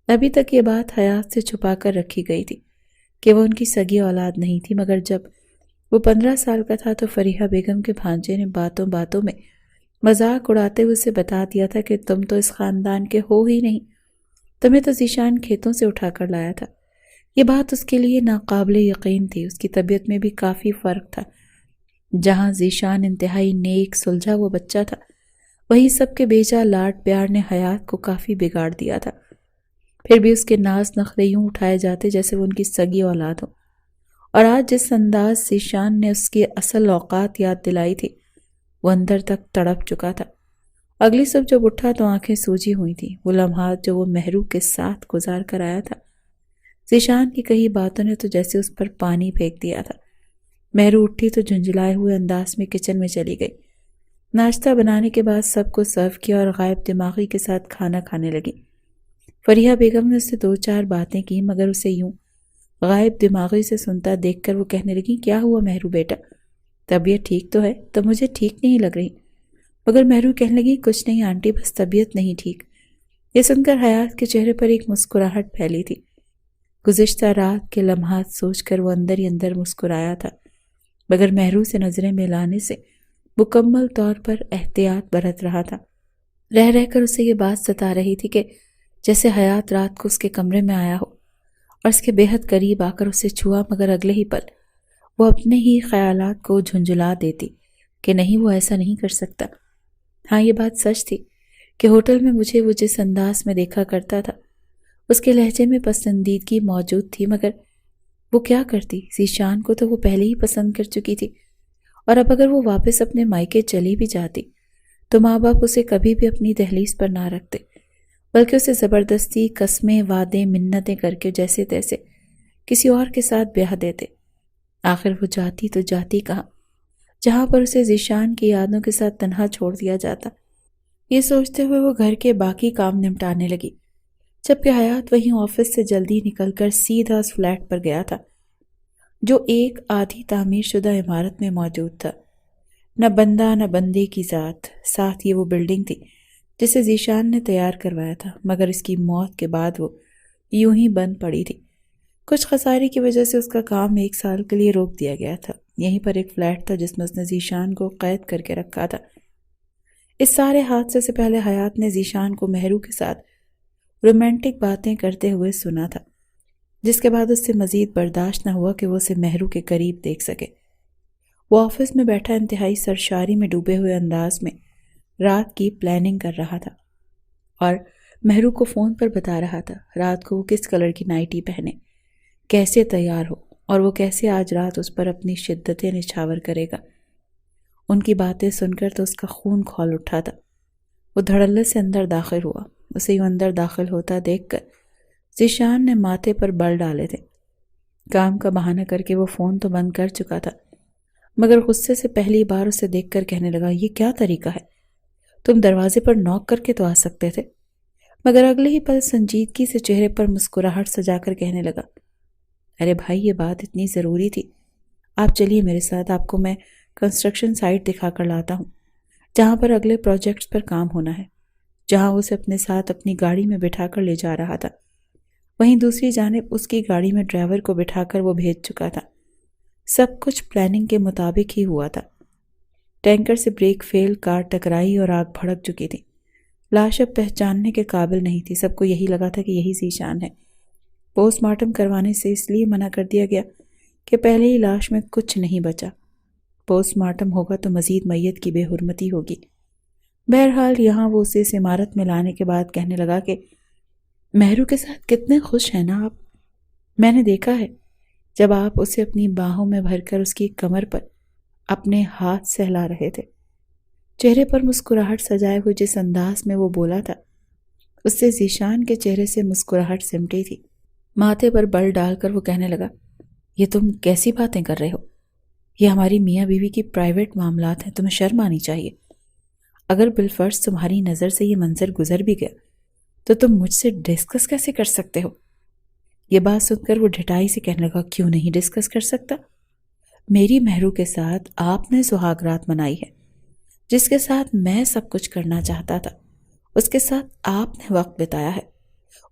ابھی تک یہ بات حیات سے چھپا کر رکھی گئی تھی کہ وہ ان کی سگی اولاد نہیں تھی، مگر جب وہ 15 سال کا تھا تو فریحہ بیگم کے بھانجے نے باتوں باتوں میں مذاق اڑاتے ہوئے اسے بتا دیا تھا کہ تم تو اس خاندان کے ہو ہی نہیں، تمہیں تو ذیشان کھیتوں سے اٹھا کر لایا تھا۔ یہ بات اس کے لیے ناقابل یقین تھی۔ اس کی طبیعت میں بھی کافی فرق تھا۔ جہاں ذیشان انتہائی نیک سلجھا وہ بچہ تھا، وہیں سب کے بیجا لاڈ پیار نے حیات کو کافی بگاڑ دیا تھا۔ پھر بھی اس کے ناز نخرے یوں اٹھائے جاتے جیسے وہ ان کی سگی اولاد ہو، اور آج جس انداز ذیشان نے اس کی اصل اوقات یاد دلائی تھی وہ اندر تک تڑپ چکا تھا۔ اگلی صبح جب اٹھا تو آنکھیں سوجی ہوئی تھیں۔ وہ لمحات جو وہ مہرو کے ساتھ گزار کر آیا تھا، ذیشان کی کئی باتوں نے تو جیسے اس پر پانی پھینک دیا تھا۔ مہرو اٹھی تو جھنجھلائے ہوئے انداز میں کچن میں چلی گئی۔ ناشتہ بنانے کے بعد سب کو سرو کیا اور غائب دماغی کے ساتھ کھانا کھانے لگی۔ فریحہ بیگم نے اس سے 2-4 باتیں کی، مگر اسے یوں غائب دماغی سے سنتا دیکھ کر وہ کہنے لگی، کیا ہوا مہرو بیٹا، طبیعت ٹھیک تو ہے؟ تو مجھے ٹھیک نہیں لگ رہی۔ مگر مہرو کہنے لگی، کچھ نہیں آنٹی، بس طبیعت نہیں ٹھیک۔ یہ سن کر حیات کے چہرے پر ایک مسکراہٹ پھیلی تھی۔ گزشتہ رات کے لمحات سوچ کر وہ اندر ہی اندر مسکرایا تھا، مگر مہرو سے نظریں ملانے سے مکمل طور پر احتیاط برت رہا تھا۔ رہ رہ کر اسے یہ بات ستا رہی تھی کہ جیسے حیات رات کو اس کے کمرے میں آیا ہو اور اس کے بے حد قریب آ کر اسے چھوا، مگر اگلے ہی پل وہ اپنے ہی خیالات کو جھنجھلا دیتی کہ نہیں، وہ ایسا نہیں کر سکتا۔ ہاں، یہ بات سچ تھی کہ ہوٹل میں مجھے وہ جس انداز میں دیکھا کرتا تھا اس کے لہجے میں پسندیدگی موجود تھی، مگر وہ کیا کرتی؟ ذیشان کو تو وہ پہلے ہی پسند کر چکی تھی، اور اب اگر وہ واپس اپنے مائکے چلی بھی جاتی تو ماں باپ اسے کبھی بھی اپنی دہلیز پر نہ رکھتے، بلکہ اسے زبردستی قسمیں وعدے منتیں کر کے جیسے تیسے کسی اور کے ساتھ بیاہ دیتے۔ آخر وہ جاتی تو جاتی کہاں، جہاں پر اسے ذیشان کی یادوں کے ساتھ تنہا چھوڑ دیا جاتا۔ یہ سوچتے ہوئے وہ گھر کے باقی کام نمٹانے لگی، جبکہ حیات وہیں آفس سے جلدی نکل کر سیدھا اس فلیٹ پر گیا تھا جو ایک آدھی تعمیر شدہ عمارت میں موجود تھا۔ نہ بندہ نہ بندے کی ذات، ساتھ یہ وہ بلڈنگ تھی جسے ذیشان نے تیار کروایا تھا، مگر اس کی موت کے بعد وہ یوں ہی بند پڑی تھی۔ کچھ خسارے کی وجہ سے اس کا کام 1 سال کے لیے روک دیا گیا تھا۔ یہیں پر ایک فلیٹ تھا جس میں اس نے ذیشان کو قید کر کے رکھا تھا۔ اس سارے حادثے سے پہلے حیات نے ذیشان کو مہرو کے ساتھ رومانٹک باتیں کرتے ہوئے سنا تھا، جس کے بعد اس سے مزید برداشت نہ ہوا کہ وہ اسے مہرو کے قریب دیکھ سکے۔ وہ آفس میں بیٹھا انتہائی سرشاری میں ڈوبے ہوئے انداز میں رات کی پلاننگ کر رہا تھا اور مہرو کو فون پر بتا رہا تھا رات کو وہ کس کلر کی نائٹی پہنے، کیسے تیار ہو، اور وہ کیسے آج رات اس پر اپنی شدتیں نچھاور کرے گا۔ ان کی باتیں سن کر تو اس کا خون کھول اٹھا تھا۔ وہ دھڑلے سے اندر داخل ہوا۔ اسے یوں اندر داخل ہوتا دیکھ کر ذیشان نے ماتھے پر بل ڈالے تھے۔ کام کا بہانہ کر کے وہ فون تو بند کر چکا تھا، مگر غصے سے پہلی بار اسے دیکھ کر کہنے لگا، یہ کیا طریقہ ہے؟ تم دروازے پر نوک کر کے تو آ سکتے تھے۔ مگر اگلے ہی پل سنجیدگی سے چہرے پر مسکراہٹ سجا کر کہنے لگا، ارے بھائی، یہ بات اتنی ضروری تھی؟ آپ چلیے میرے ساتھ، آپ کو میں کنسٹرکشن سائٹ دکھا کر لاتا ہوں جہاں پر اگلے پروجیکٹس پر کام ہونا ہے۔ جہاں وہ اسے اپنے ساتھ اپنی گاڑی میں بٹھا کر لے جا رہا تھا، وہیں دوسری جانب اس کی گاڑی میں ڈرائیور کو بٹھا کر وہ بھیج چکا تھا۔ سب کچھ پلاننگ کے مطابق ہی ہوا تھا۔ ٹینکر سے بریک فیل، کار ٹکرائی اور آگ بھڑک چکی تھی۔ لاش اب پہچاننے کے قابل نہیں تھی۔ سب کو یہی لگا تھا کہ یہی ذیشان ہے۔ پوسٹ مارٹم کروانے سے اس لیے منع کر دیا گیا کہ پہلے ہی لاش میں کچھ نہیں بچا۔ پوسٹ مارٹم ہوگا تو مزید میت کی بے حرمتی ہوگی۔ بہرحال یہاں وہ اسے اس عمارت میں لانے کے بعد کہنے لگا کہ مہرو کے ساتھ کتنے خوش ہیں نا آپ۔ میں نے دیکھا ہے جب آپ اسے اپنی باہوں میں بھر کر اس کی کمر پر اپنے ہاتھ سے ہلا رہے تھے۔ چہرے پر مسکراہٹ سجائے ہوئے جس انداز میں وہ بولا تھا اس سے ذیشان کے چہرے سے مسکراہٹ سمٹی تھی۔ ماتھے پر بل ڈال کر وہ کہنے لگا، یہ تم کیسی باتیں کر رہے ہو؟ یہ ہماری میاں بیوی کی پرائیویٹ معاملات ہیں، تمہیں شرم آنی چاہیے۔ اگر بالفرض تمہاری نظر سے یہ منظر گزر بھی گیا تو تم مجھ سے ڈسکس کیسے کر سکتے ہو؟ یہ بات سن کر وہ ڈھٹائی سے کہنے لگا، کیوں نہیں ڈسکس کر سکتا؟ میری مہرو کے ساتھ آپ نے سہاگ رات منائی ہے، جس کے ساتھ میں سب کچھ کرنا چاہتا تھا، اس کے ساتھ آپ نے وقت بتایا ہے،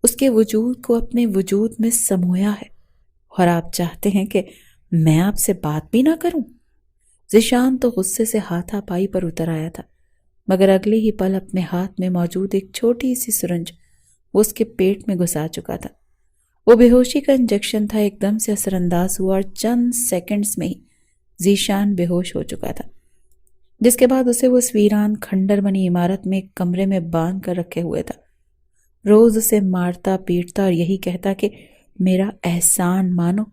اس کے وجود کو اپنے وجود میں سمویا ہے، اور آپ چاہتے ہیں کہ میں آپ سے بات بھی نہ کروں؟ ذیشان تو غصے سے ہاتھا پائی پر اتر آیا تھا، مگر اگلے ہی پل اپنے ہاتھ میں موجود ایک چھوٹی سی سرنج وہ اس کے پیٹ میں گھسا چکا تھا۔ وہ بے ہوشی کا انجیکشن تھا، ایک دم سے اثر انداز ہوا اور چند سیکنڈز میں ہی ذیشان بے ہوش ہو چکا تھا، جس کے بعد اسے وہ اس ویران کھنڈر بنی عمارت میں ایک کمرے میں باندھ کر رکھے ہوئے تھا۔ روز اسے مارتا پیٹتا اور یہی کہتا کہ میرا احسان مانو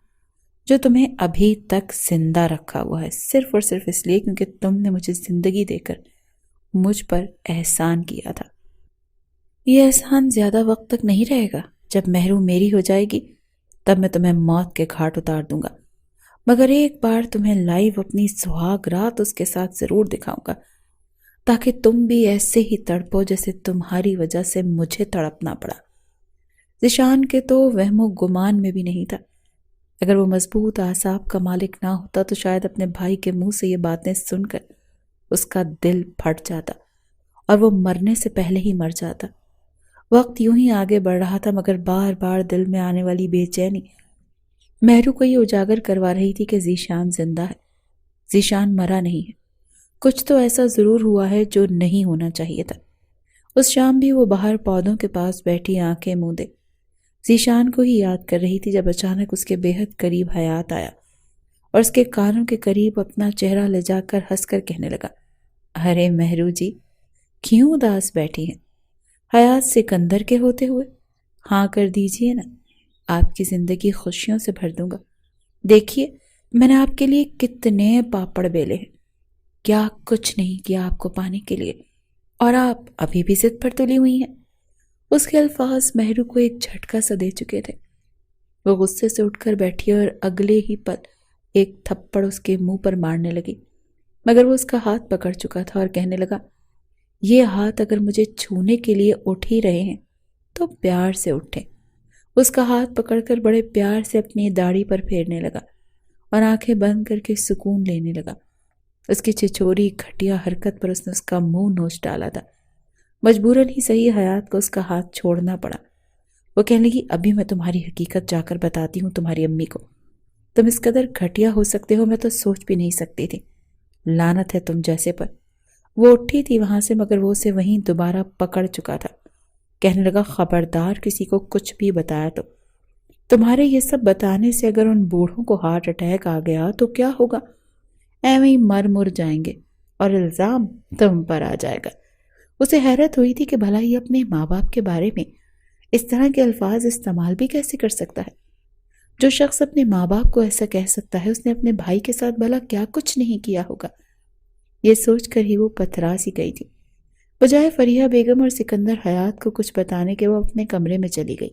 جو تمہیں ابھی تک زندہ رکھا ہوا ہے، صرف اور صرف اس لیے کیونکہ تم نے مجھے زندگی دے کر مجھ پر احسان کیا تھا۔ یہ احسان زیادہ وقت تک نہیں رہے گا، جب مہرو میری ہو جائے گی تب میں تمہیں موت کے گھاٹ اتار دوں گا، مگر ایک بار تمہیں لائیو اپنی سہاگ رات اس کے ساتھ ضرور دکھاؤں گا، تاکہ تم بھی ایسے ہی تڑپو جیسے تمہاری وجہ سے مجھے تڑپنا پڑا۔ ذیشان کے تو وہم و گمان میں بھی نہیں تھا۔ اگر وہ مضبوط اعصاب کا مالک نہ ہوتا تو شاید اپنے بھائی کے منہ سے یہ باتیں سن کر اس کا دل پھٹ جاتا اور وہ مرنے سے پہلے ہی مر جاتا۔ وقت یوں ہی آگے بڑھ رہا تھا، مگر بار بار دل میں آنے والی بے چینی مہرو کو یہ اجاگر کروا رہی تھی کہ ذیشان زندہ ہے، ذیشان مرا نہیں ہے، کچھ تو ایسا ضرور ہوا ہے جو نہیں ہونا چاہیے تھا۔ اس شام بھی وہ باہر پودوں کے پاس بیٹھی آنکھیں موندے ذیشان کو ہی یاد کر رہی تھی جب اچانک اس کے بے حد قریب حیات آیا اور اس کے کانوں کے قریب اپنا چہرہ لے جا کر ہنس کر کہنے لگا، ارے مہرو جی، کیوں اداس بیٹھی ہیں؟ حیات سکندر کے ہوتے ہوئے ہاں کر دیجئے نا، آپ کی زندگی خوشیوں سے بھر دوں گا۔ دیکھیے میں نے آپ کے لیے کتنے پاپڑ بیلے ہیں، کیا کچھ نہیں کیا آپ کو پانے کے لیے، اور آپ ابھی بھی ضد پر تلی ہوئی ہیں۔ اس کے الفاظ مہرو کو ایک جھٹکا سا دے چکے تھے۔ وہ غصے سے اٹھ کر بیٹھی اور اگلے ہی پل ایک تھپڑ اس کے منہ پر مارنے لگی، مگر وہ اس کا ہاتھ پکڑ چکا تھا اور کہنے لگا، یہ ہاتھ اگر مجھے چھونے کے لیے اٹھ ہی رہے ہیں تو پیار سے اٹھیں۔ اس کا ہاتھ پکڑ کر بڑے پیار سے اپنی داڑھی پر پھیرنے لگا اور آنکھیں بند کر کے سکون لینے لگا۔ اس کی چھچوری گھٹیا حرکت پر اس نے اس کا منہ نوچ ڈالا تھا۔ مجبوراً ہی صحیح حیات کو اس کا ہاتھ چھوڑنا پڑا۔ وہ کہنے لگی، ابھی میں تمہاری حقیقت جا کر بتاتی ہوں تمہاری امی کو، تم اس قدر گھٹیا ہو سکتے ہو میں تو سوچ بھی نہیں سکتی تھی، لعنت ہے تم جیسے پر۔ وہ اٹھی تھی وہاں سے، مگر وہ اسے وہیں دوبارہ پکڑ چکا تھا۔ کہنے لگا، خبردار کسی کو کچھ بھی بتایا تو تمہارے یہ سب بتانے سے اگر ان بوڑھوں کو ہارٹ اٹیک آ گیا تو کیا ہوگا؟ ایویں ہی مر جائیں گے اور الزام تم پر آ جائے گا۔ اسے حیرت ہوئی تھی کہ بھلا یہ اپنے ماں باپ کے بارے میں اس طرح کے الفاظ استعمال بھی کیسے کر سکتا ہے؟ جو شخص اپنے ماں باپ کو ایسا کہہ سکتا ہے اس نے اپنے بھائی کے ساتھ بھلا کیا کچھ نہیں کیا ہوگا؟ یہ سوچ کر ہی وہ پتھرا سی گئی تھی۔ بجائے فریحہ بیگم اور سکندر حیات کو کچھ بتانے کے وہ اپنے کمرے میں چلی گئی۔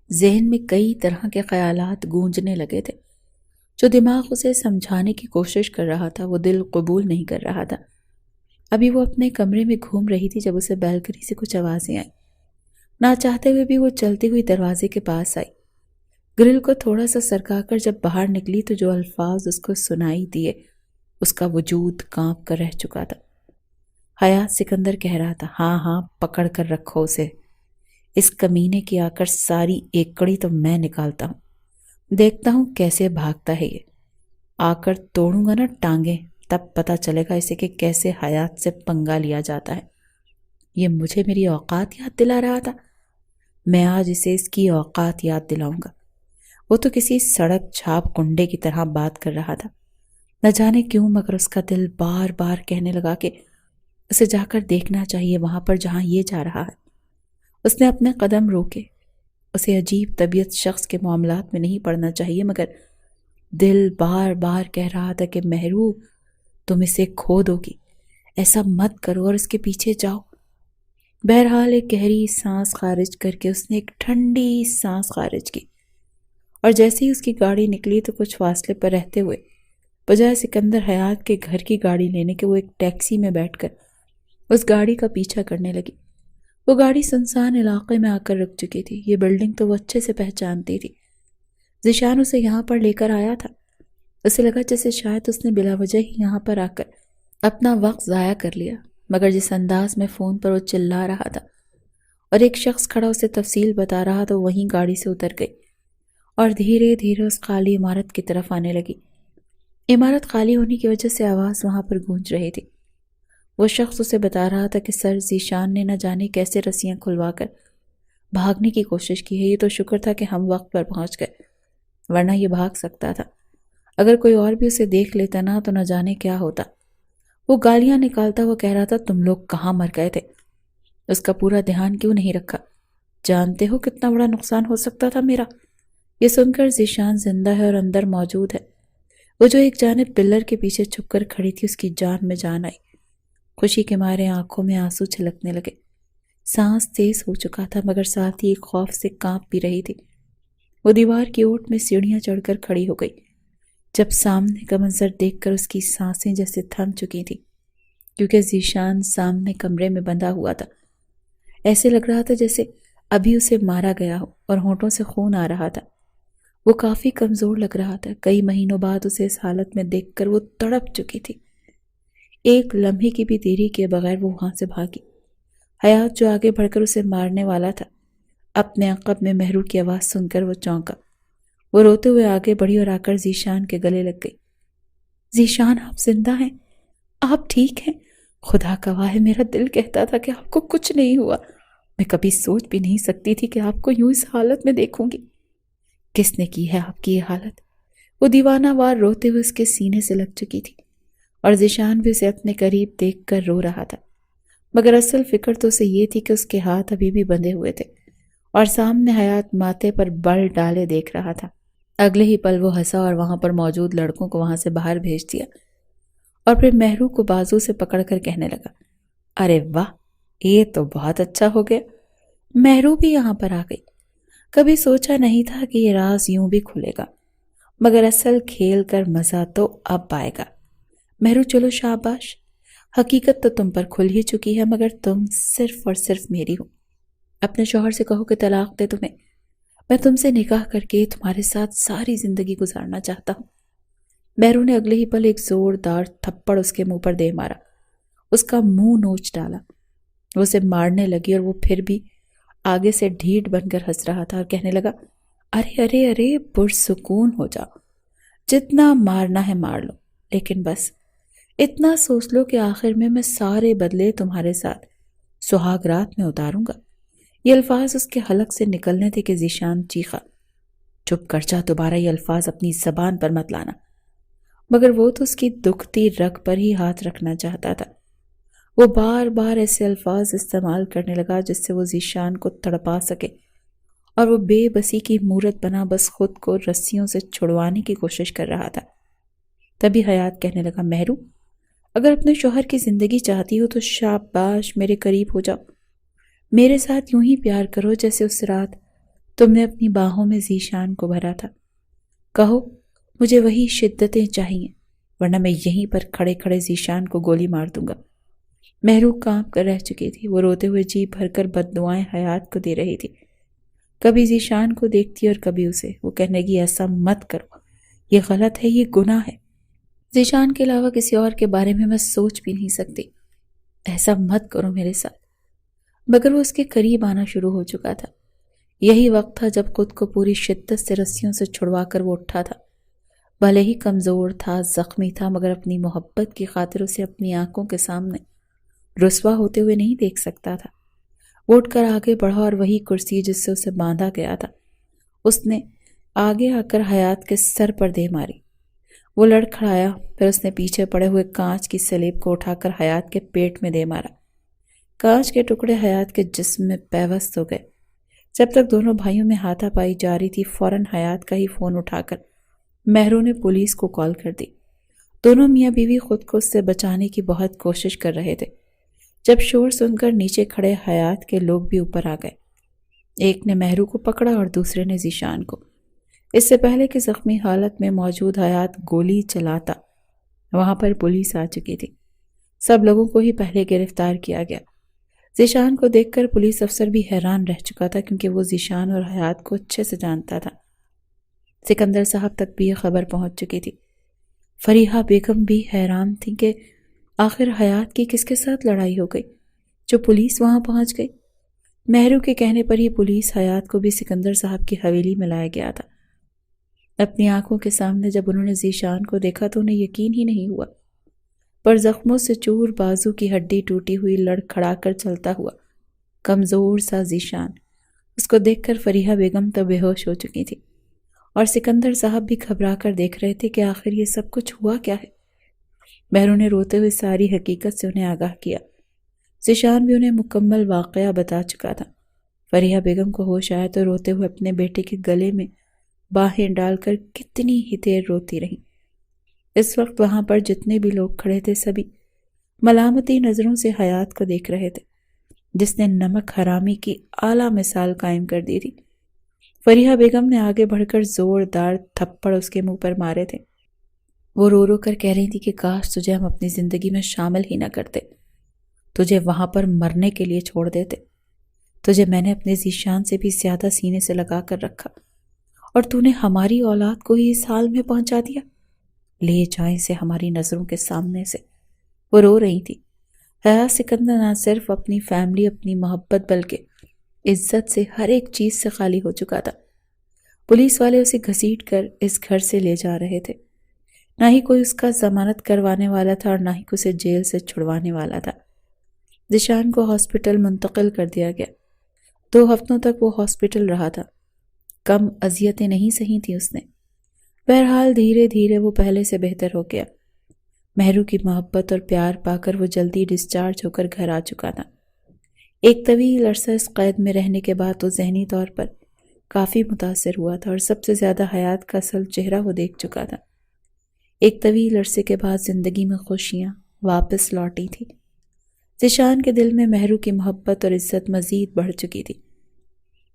ذہن میں کئی طرح کے خیالات گونجنے لگے تھے۔ جو دماغ اسے سمجھانے کی کوشش کر رہا تھا وہ دل قبول نہیں کر رہا تھا۔ ابھی وہ اپنے کمرے میں گھوم رہی تھی جب اسے بیلکنی سے کچھ آوازیں آئیں۔ نہ چاہتے ہوئے بھی وہ چلتی ہوئی دروازے کے پاس آئی۔ گرل کو تھوڑا سا سرکا کر جب باہر نکلی تو جو الفاظ اس کو سنائی دیے اس کا وجود کانپ کر رہ چکا تھا۔ حیات سکندر کہہ رہا تھا، ہاں ہاں پکڑ کر رکھو اسے، اس کمینے کی آ کر ساری ایکڑی تو میں نکالتا ہوں، دیکھتا ہوں کیسے بھاگتا ہے، یہ آ کر توڑوں گا نا ٹانگیں، تب پتا چلے گا اسے کہ کیسے حیات سے پنگا لیا جاتا ہے۔ یہ مجھے میری اوقات یاد دلا رہا تھا، میں آج اسے اس کی اوقات یاد دلاؤں گا۔ وہ تو کسی سڑک چھاپ کنڈے کی طرح بات کر رہا تھا، نہ جانے کیوں مگر اس کا دل بار بار کہنے لگا کہ اسے جا کر دیکھنا چاہیے وہاں پر جہاں یہ جا رہا ہے۔ اس نے اپنے قدم روکے، اسے عجیب طبیعت شخص کے معاملات میں نہیں پڑنا چاہیے، مگر دل بار بار کہہ رہا تھا کہ مہرو تم اسے کھو دو گی، ایسا مت کرو اور اس کے پیچھے جاؤ۔ بہرحال ایک گہری سانس خارج کر کے اس نے ایک ٹھنڈی سانس خارج کی، اور جیسے ہی اس کی گاڑی نکلی تو کچھ فاصلے پر رہتے ہوئے بجائے سکندر حیات کے گھر کی گاڑی لینے کے وہ ایک ٹیکسی میں بیٹھ کر اس گاڑی کا پیچھا کرنے لگی۔ وہ گاڑی سنسان علاقے میں آ کر رک چکی تھی۔ یہ بلڈنگ تو وہ اچھے سے پہچانتی تھی، ذیشان اسے یہاں پر لے کر آیا تھا۔ اسے لگا جیسے شاید اس نے بلا وجہ ہی یہاں پر آ کر اپنا وقت ضائع کر لیا، مگر جس انداز میں فون پر وہ چلا رہا تھا اور ایک شخص کھڑا اسے تفصیل بتا رہا تھا، وہیں گاڑی سے اتر گئی اور دھیرے دھیرے اس خالی عمارت کی طرف آنے لگی۔ عمارت خالی ہونے کی وجہ سے آواز وہاں پر گونج رہی تھی۔ وہ شخص اسے بتا رہا تھا کہ سر ذیشان نے نہ جانے کیسے رسیاں کھلوا کر بھاگنے کی کوشش کی ہے۔ یہ تو شکر تھا کہ ہم وقت پر پہنچ گئے، ورنہ یہ بھاگ سکتا تھا۔ اگر کوئی اور بھی اسے دیکھ لیتا نا تو نہ جانے کیا ہوتا۔ وہ گالیاں نکالتا وہ کہہ رہا تھا، تم لوگ کہاں مر گئے تھے؟ اس کا پورا دھیان کیوں نہیں رکھا؟ جانتے ہو کتنا بڑا نقصان ہو سکتا تھا میرا؟ یہ سن کر ذیشان زندہ ہے اور اندر موجود ہے۔ وہ جو ایک جانب پلر کے پیچھے چھپ کر کھڑی تھی، اس کی جان میں جان آئی۔ خوشی کے مارے آنکھوں میں آنسو چھلکنے لگے۔ سانس تیز ہو چکا تھا مگر ساتھ ہی ایک خوف سے کانپ بھی رہی تھی۔ وہ دیوار کی اوٹ میں سیڑھیاں چڑھ کر کھڑی ہو گئی۔ جب سامنے کا منظر دیکھ کر اس کی سانسیں جیسے تھم چکی تھیں، کیونکہ ذیشان سامنے کمرے میں بندھا ہوا تھا۔ ایسے لگ رہا تھا جیسے ابھی اسے مارا گیا ہو اور ہونٹوں سے خون آ رہا تھا۔ وہ کافی کمزور لگ رہا تھا۔ کئی مہینوں بعد اسے اس حالت میں دیکھ کر وہ تڑپ چکی تھی۔ ایک لمحے کی بھی دیری کیے بغیر وہ وہاں سے بھاگی۔ حیات جو آگے بڑھ کر اسے مارنے والا تھا، اپنے عقب میں مہرو کی آواز سن کر وہ چونکا۔ وہ روتے ہوئے آگے بڑھی اور آ کر ذیشان کے گلے لگ گئی۔ ذیشان، آپ زندہ ہیں؟ آپ ٹھیک ہیں؟ خدا گواہ ہے، میرا دل کہتا تھا کہ آپ کو کچھ نہیں ہوا۔ میں کبھی سوچ بھی نہیں سکتی تھی کہ آپ کو یوں اس حالت میں دیکھوں گی۔ کس نے کی ہے آپ کی یہ حالت؟ وہ دیوانہ وار روتے ہوئے اس کے سینے سے لگ چکی تھی، اور ذیشان بھی اسے اپنے قریب دیکھ کر رو رہا تھا، مگر اصل فکر تو اسے یہ تھی کہ اس کے ہاتھ ابھی بھی بندھے ہوئے تھے اور سامنے حیات ماتھے پر بل ڈالے دیکھ رہا تھا۔ اگلے ہی پل وہ ہنسا اور وہاں پر موجود لڑکوں کو وہاں سے باہر بھیج دیا، اور پھر مہرو کو بازو سے پکڑ کر کہنے لگا، ارے واہ، یہ تو بہت اچھا ہو گیا، مہرو بھی یہاں پر آ گئی۔ کبھی سوچا نہیں تھا کہ یہ راز یوں بھی کھلے گا، مگر اصل کھیل کر مزہ تو اب آئے گا۔ مہرو چلو شاباش، حقیقت تو تم پر کھل ہی چکی ہے، مگر تم صرف اور صرف میری ہو۔ اپنے شوہر سے کہو کہ طلاق دے تمہیں، میں تم سے نکاح کر کے تمہارے ساتھ ساری زندگی گزارنا چاہتا ہوں۔ مہرو نے اگلے ہی پل ایک زوردار تھپڑ اس کے منہ پر دے مارا، اس کا منہ نوچ ڈالا۔ وہ اسے مارنے لگی اور وہ پھر بھی آگے سے ڈھیٹ بن کر ہنس رہا تھا اور کہنے لگا، ارے ارے ارے، پرسکون ہو جاؤ، جتنا مارنا ہے مار لو، لیکن بس اتنا سوچ لو کہ آخر میں سارے بدلے تمہارے ساتھ سہاگ رات میں اتاروں گا۔ یہ الفاظ اس کے حلق سے نکلنے تھے کہ ذیشان چیخا، چپ کر جا، دوبارہ یہ الفاظ اپنی زبان پر مت لانا۔ مگر وہ تو اس کی دکھتی رگ پر ہی ہاتھ رکھنا چاہتا تھا۔ وہ بار بار ایسے الفاظ استعمال کرنے لگا جس سے وہ ذیشان کو تڑپا سکے، اور وہ بے بسی کی مورت بنا بس خود کو رسیوں سے چھڑوانے کی کوشش کر رہا تھا۔ تبھی حیات کہنے لگا، مہرو، اگر اپنے شوہر کی زندگی چاہتی ہو تو شاباش، میرے قریب ہو جاؤ، میرے ساتھ یوں ہی پیار کرو جیسے اس رات تم نے اپنی باہوں میں ذیشان کو بھرا تھا۔ کہو مجھے وہی شدتیں چاہیے، ورنہ میں یہیں پر کھڑے کھڑے ذیشان کو گولی مار دوں گا۔ مہرو کانپ کر رہ چکی تھی۔ وہ روتے ہوئے جی بھر کر بددعائیں حیات کو دے رہی تھی، کبھی ذیشان کو دیکھتی اور کبھی اسے۔ وہ کہنے لگی، ایسا مت کرو، یہ غلط ہے، یہ گناہ ہے۔ ذیشان کے علاوہ کسی اور کے بارے میں سوچ بھی نہیں سکتی، ایسا مت کرو میرے ساتھ۔ مگر وہ اس کے قریب آنا شروع ہو چکا تھا۔ یہی وقت تھا جب خود کو پوری شدت سے رسیوں سے چھڑوا کر وہ اٹھا تھا۔ بھلے ہی کمزور تھا، زخمی تھا، مگر اپنی محبت کی خاطر اسے اپنی آنکھوں کے سامنے رسوا ہوتے ہوئے نہیں دیکھ سکتا تھا۔ وہ اٹھ کر آگے بڑھا اور وہی کرسی جس سے اسے باندھا گیا تھا اس نے آگے آ کر حیات کے سر پر دے ماری۔ وہ لڑکھڑایا، پھر اس نے پیچھے پڑے ہوئے کانچ کی سلیب کو اٹھا کر حیات کے پیٹ میں دے مارا۔ کانچ کے ٹکڑے حیات کے جسم میں پیوست ہو گئے۔ جب تک دونوں بھائیوں میں ہاتھا پائی جاری تھی، فوراً حیات کا ہی فون اٹھا کر مہرو نے پولیس کو کال کر دی۔ دونوں میاں بیوی خود کو اس سے بچانے کی بہت کوشش کر رہے تھے، جب شور سن کر نیچے کھڑے حیات کے لوگ بھی اوپر آ گئے۔ ایک نے مہرو کو پکڑا اور دوسرے نے ذیشان کو۔ اس سے پہلے کہ زخمی حالت میں موجود حیات گولی چلاتا، وہاں پر پولیس آ چکی تھی۔ سب لوگوں کو ہی پہلے گرفتار کیا گیا۔ ذیشان کو دیکھ کر پولیس افسر بھی حیران رہ چکا تھا، کیونکہ وہ ذیشان اور حیات کو اچھے سے جانتا تھا۔ سکندر صاحب تک بھی یہ خبر پہنچ چکی تھی۔ فریحہ بیگم بھی حیران تھی کہ آخر حیات کی کس کے ساتھ لڑائی ہو گئی جو پولیس وہاں پہنچ گئی۔ مہرو کے کہنے پر ہی پولیس حیات کو بھی سکندر صاحب کی حویلی میں لایا گیا تھا۔ اپنی آنکھوں کے سامنے جب انہوں نے ذیشان کو دیکھا تو انہیں یقین ہی نہیں ہوا، پر زخموں سے چور بازو کی ہڈی ٹوٹی ہوئی لڑکھڑا کر چلتا ہوا کمزور سا ذیشان، اس کو دیکھ کر فریحہ بیگم تو بے ہوش ہو چکی تھی، اور سکندر صاحب بھی گھبرا کر دیکھ رہے تھے کہ آخر یہ سب کچھ ہوا کیا ہے۔ مہرو نے روتے ہوئے ساری حقیقت سے انہیں آگاہ کیا۔ ذیشان بھی انہیں مکمل واقعہ بتا چکا تھا۔ فریحہ بیگم کو ہوش آیا تو روتے ہوئے اپنے بیٹے کے گلے میں باہیں ڈال کر کتنی ہی دیر روتی رہیں۔ اس وقت وہاں پر جتنے بھی لوگ کھڑے تھے سبھی ملامتی نظروں سے حیات کو دیکھ رہے تھے، جس نے نمک حرامی کی اعلیٰ مثال قائم کر دی تھی۔ فریحہ بیگم نے آگے بڑھ کر زوردار تھپڑ اس کے منہ پر مارے تھے۔ وہ رو رو کر کہہ رہی تھی کہ کاش تجھے ہم اپنی زندگی میں شامل ہی نہ کرتے، تجھے وہاں پر مرنے کے لیے چھوڑ دیتے، تجھے میں نے اپنے ذیشان سے بھی زیادہ سینے سے لگا کر رکھا، اور تو نے ہماری اولاد کو ہی اس حال میں پہنچا دیا۔ لے جائیں سے ہماری نظروں کے سامنے سے۔ وہ رو رہی تھی۔ حیات سکندر نہ صرف اپنی فیملی، اپنی محبت، بلکہ عزت سے ہر ایک چیز سے خالی ہو چکا تھا۔ پولیس والے اسے گھسیٹ کر اس گھر سے لے جا رہے تھے۔ نہ ہی کوئی اس کا ضمانت کروانے والا تھا اور نہ ہی اسے جیل سے چھڑوانے والا تھا۔ ذیشان کو ہاسپٹل منتقل کر دیا گیا۔ 2 ہفتوں تک وہ ہاسپٹل رہا تھا۔ کم اذیتیں نہیں سہی تھی اس نے۔ بہرحال دھیرے دھیرے وہ پہلے سے بہتر ہو گیا۔ مہرو کی محبت اور پیار پا کر وہ جلدی ڈسچارج ہو کر گھر آ چکا تھا۔ ایک طویل عرصہ اس قید میں رہنے کے بعد وہ ذہنی طور پر کافی متاثر ہوا تھا، اور سب سے زیادہ حیات کا اصل چہرہ وہ دیکھ چکا تھا۔ ایک طویل عرصے کے بعد زندگی میں خوشیاں واپس لوٹی تھی۔ ذیشان کے دل میں مہرو کی محبت اور عزت مزید بڑھ چکی تھی،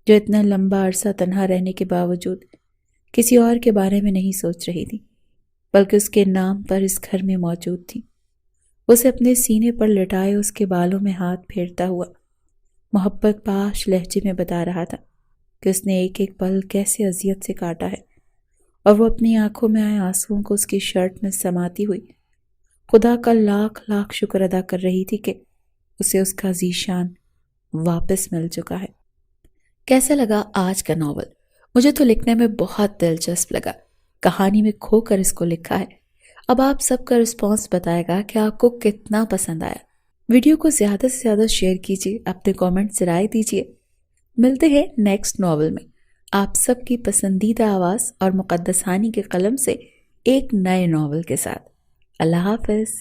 جو اتنا لمبا عرصہ تنہا رہنے کے باوجود کسی اور کے بارے میں نہیں سوچ رہی تھی، بلکہ اس کے نام پر اس گھر میں موجود تھی۔ اسے اپنے سینے پر لٹائے اس کے بالوں میں ہاتھ پھیرتا ہوا محبت پاش لہجے میں بتا رہا تھا کہ اس نے ایک ایک پل کیسے اذیت سے کاٹا ہے، اور وہ اپنی آنکھوں میں آئے آنسوؤں کو اس کی شرٹ میں سماتی ہوئی خدا کا لاکھ لاکھ شکر ادا کر رہی تھی کہ اسے اس کا ذیشان واپس مل چکا ہے۔ کیسا لگا آج کا ناول؟ مجھے تو لکھنے میں بہت دلچسپ لگا، کہانی میں کھو کر اس کو لکھا ہے۔ اب آپ سب کا رسپانس بتائے گا کہ آپ کو کتنا پسند آیا۔ ویڈیو کو زیادہ سے زیادہ شیئر کیجیے، اپنے کامنٹ سے رائے دیجیے۔ ملتے ہیں نیکسٹ ناول میں، آپ سب کی پسندیدہ آواز اور مقدس ہانی کے قلم سے ایک نئے ناول کے ساتھ۔ اللہ حافظ۔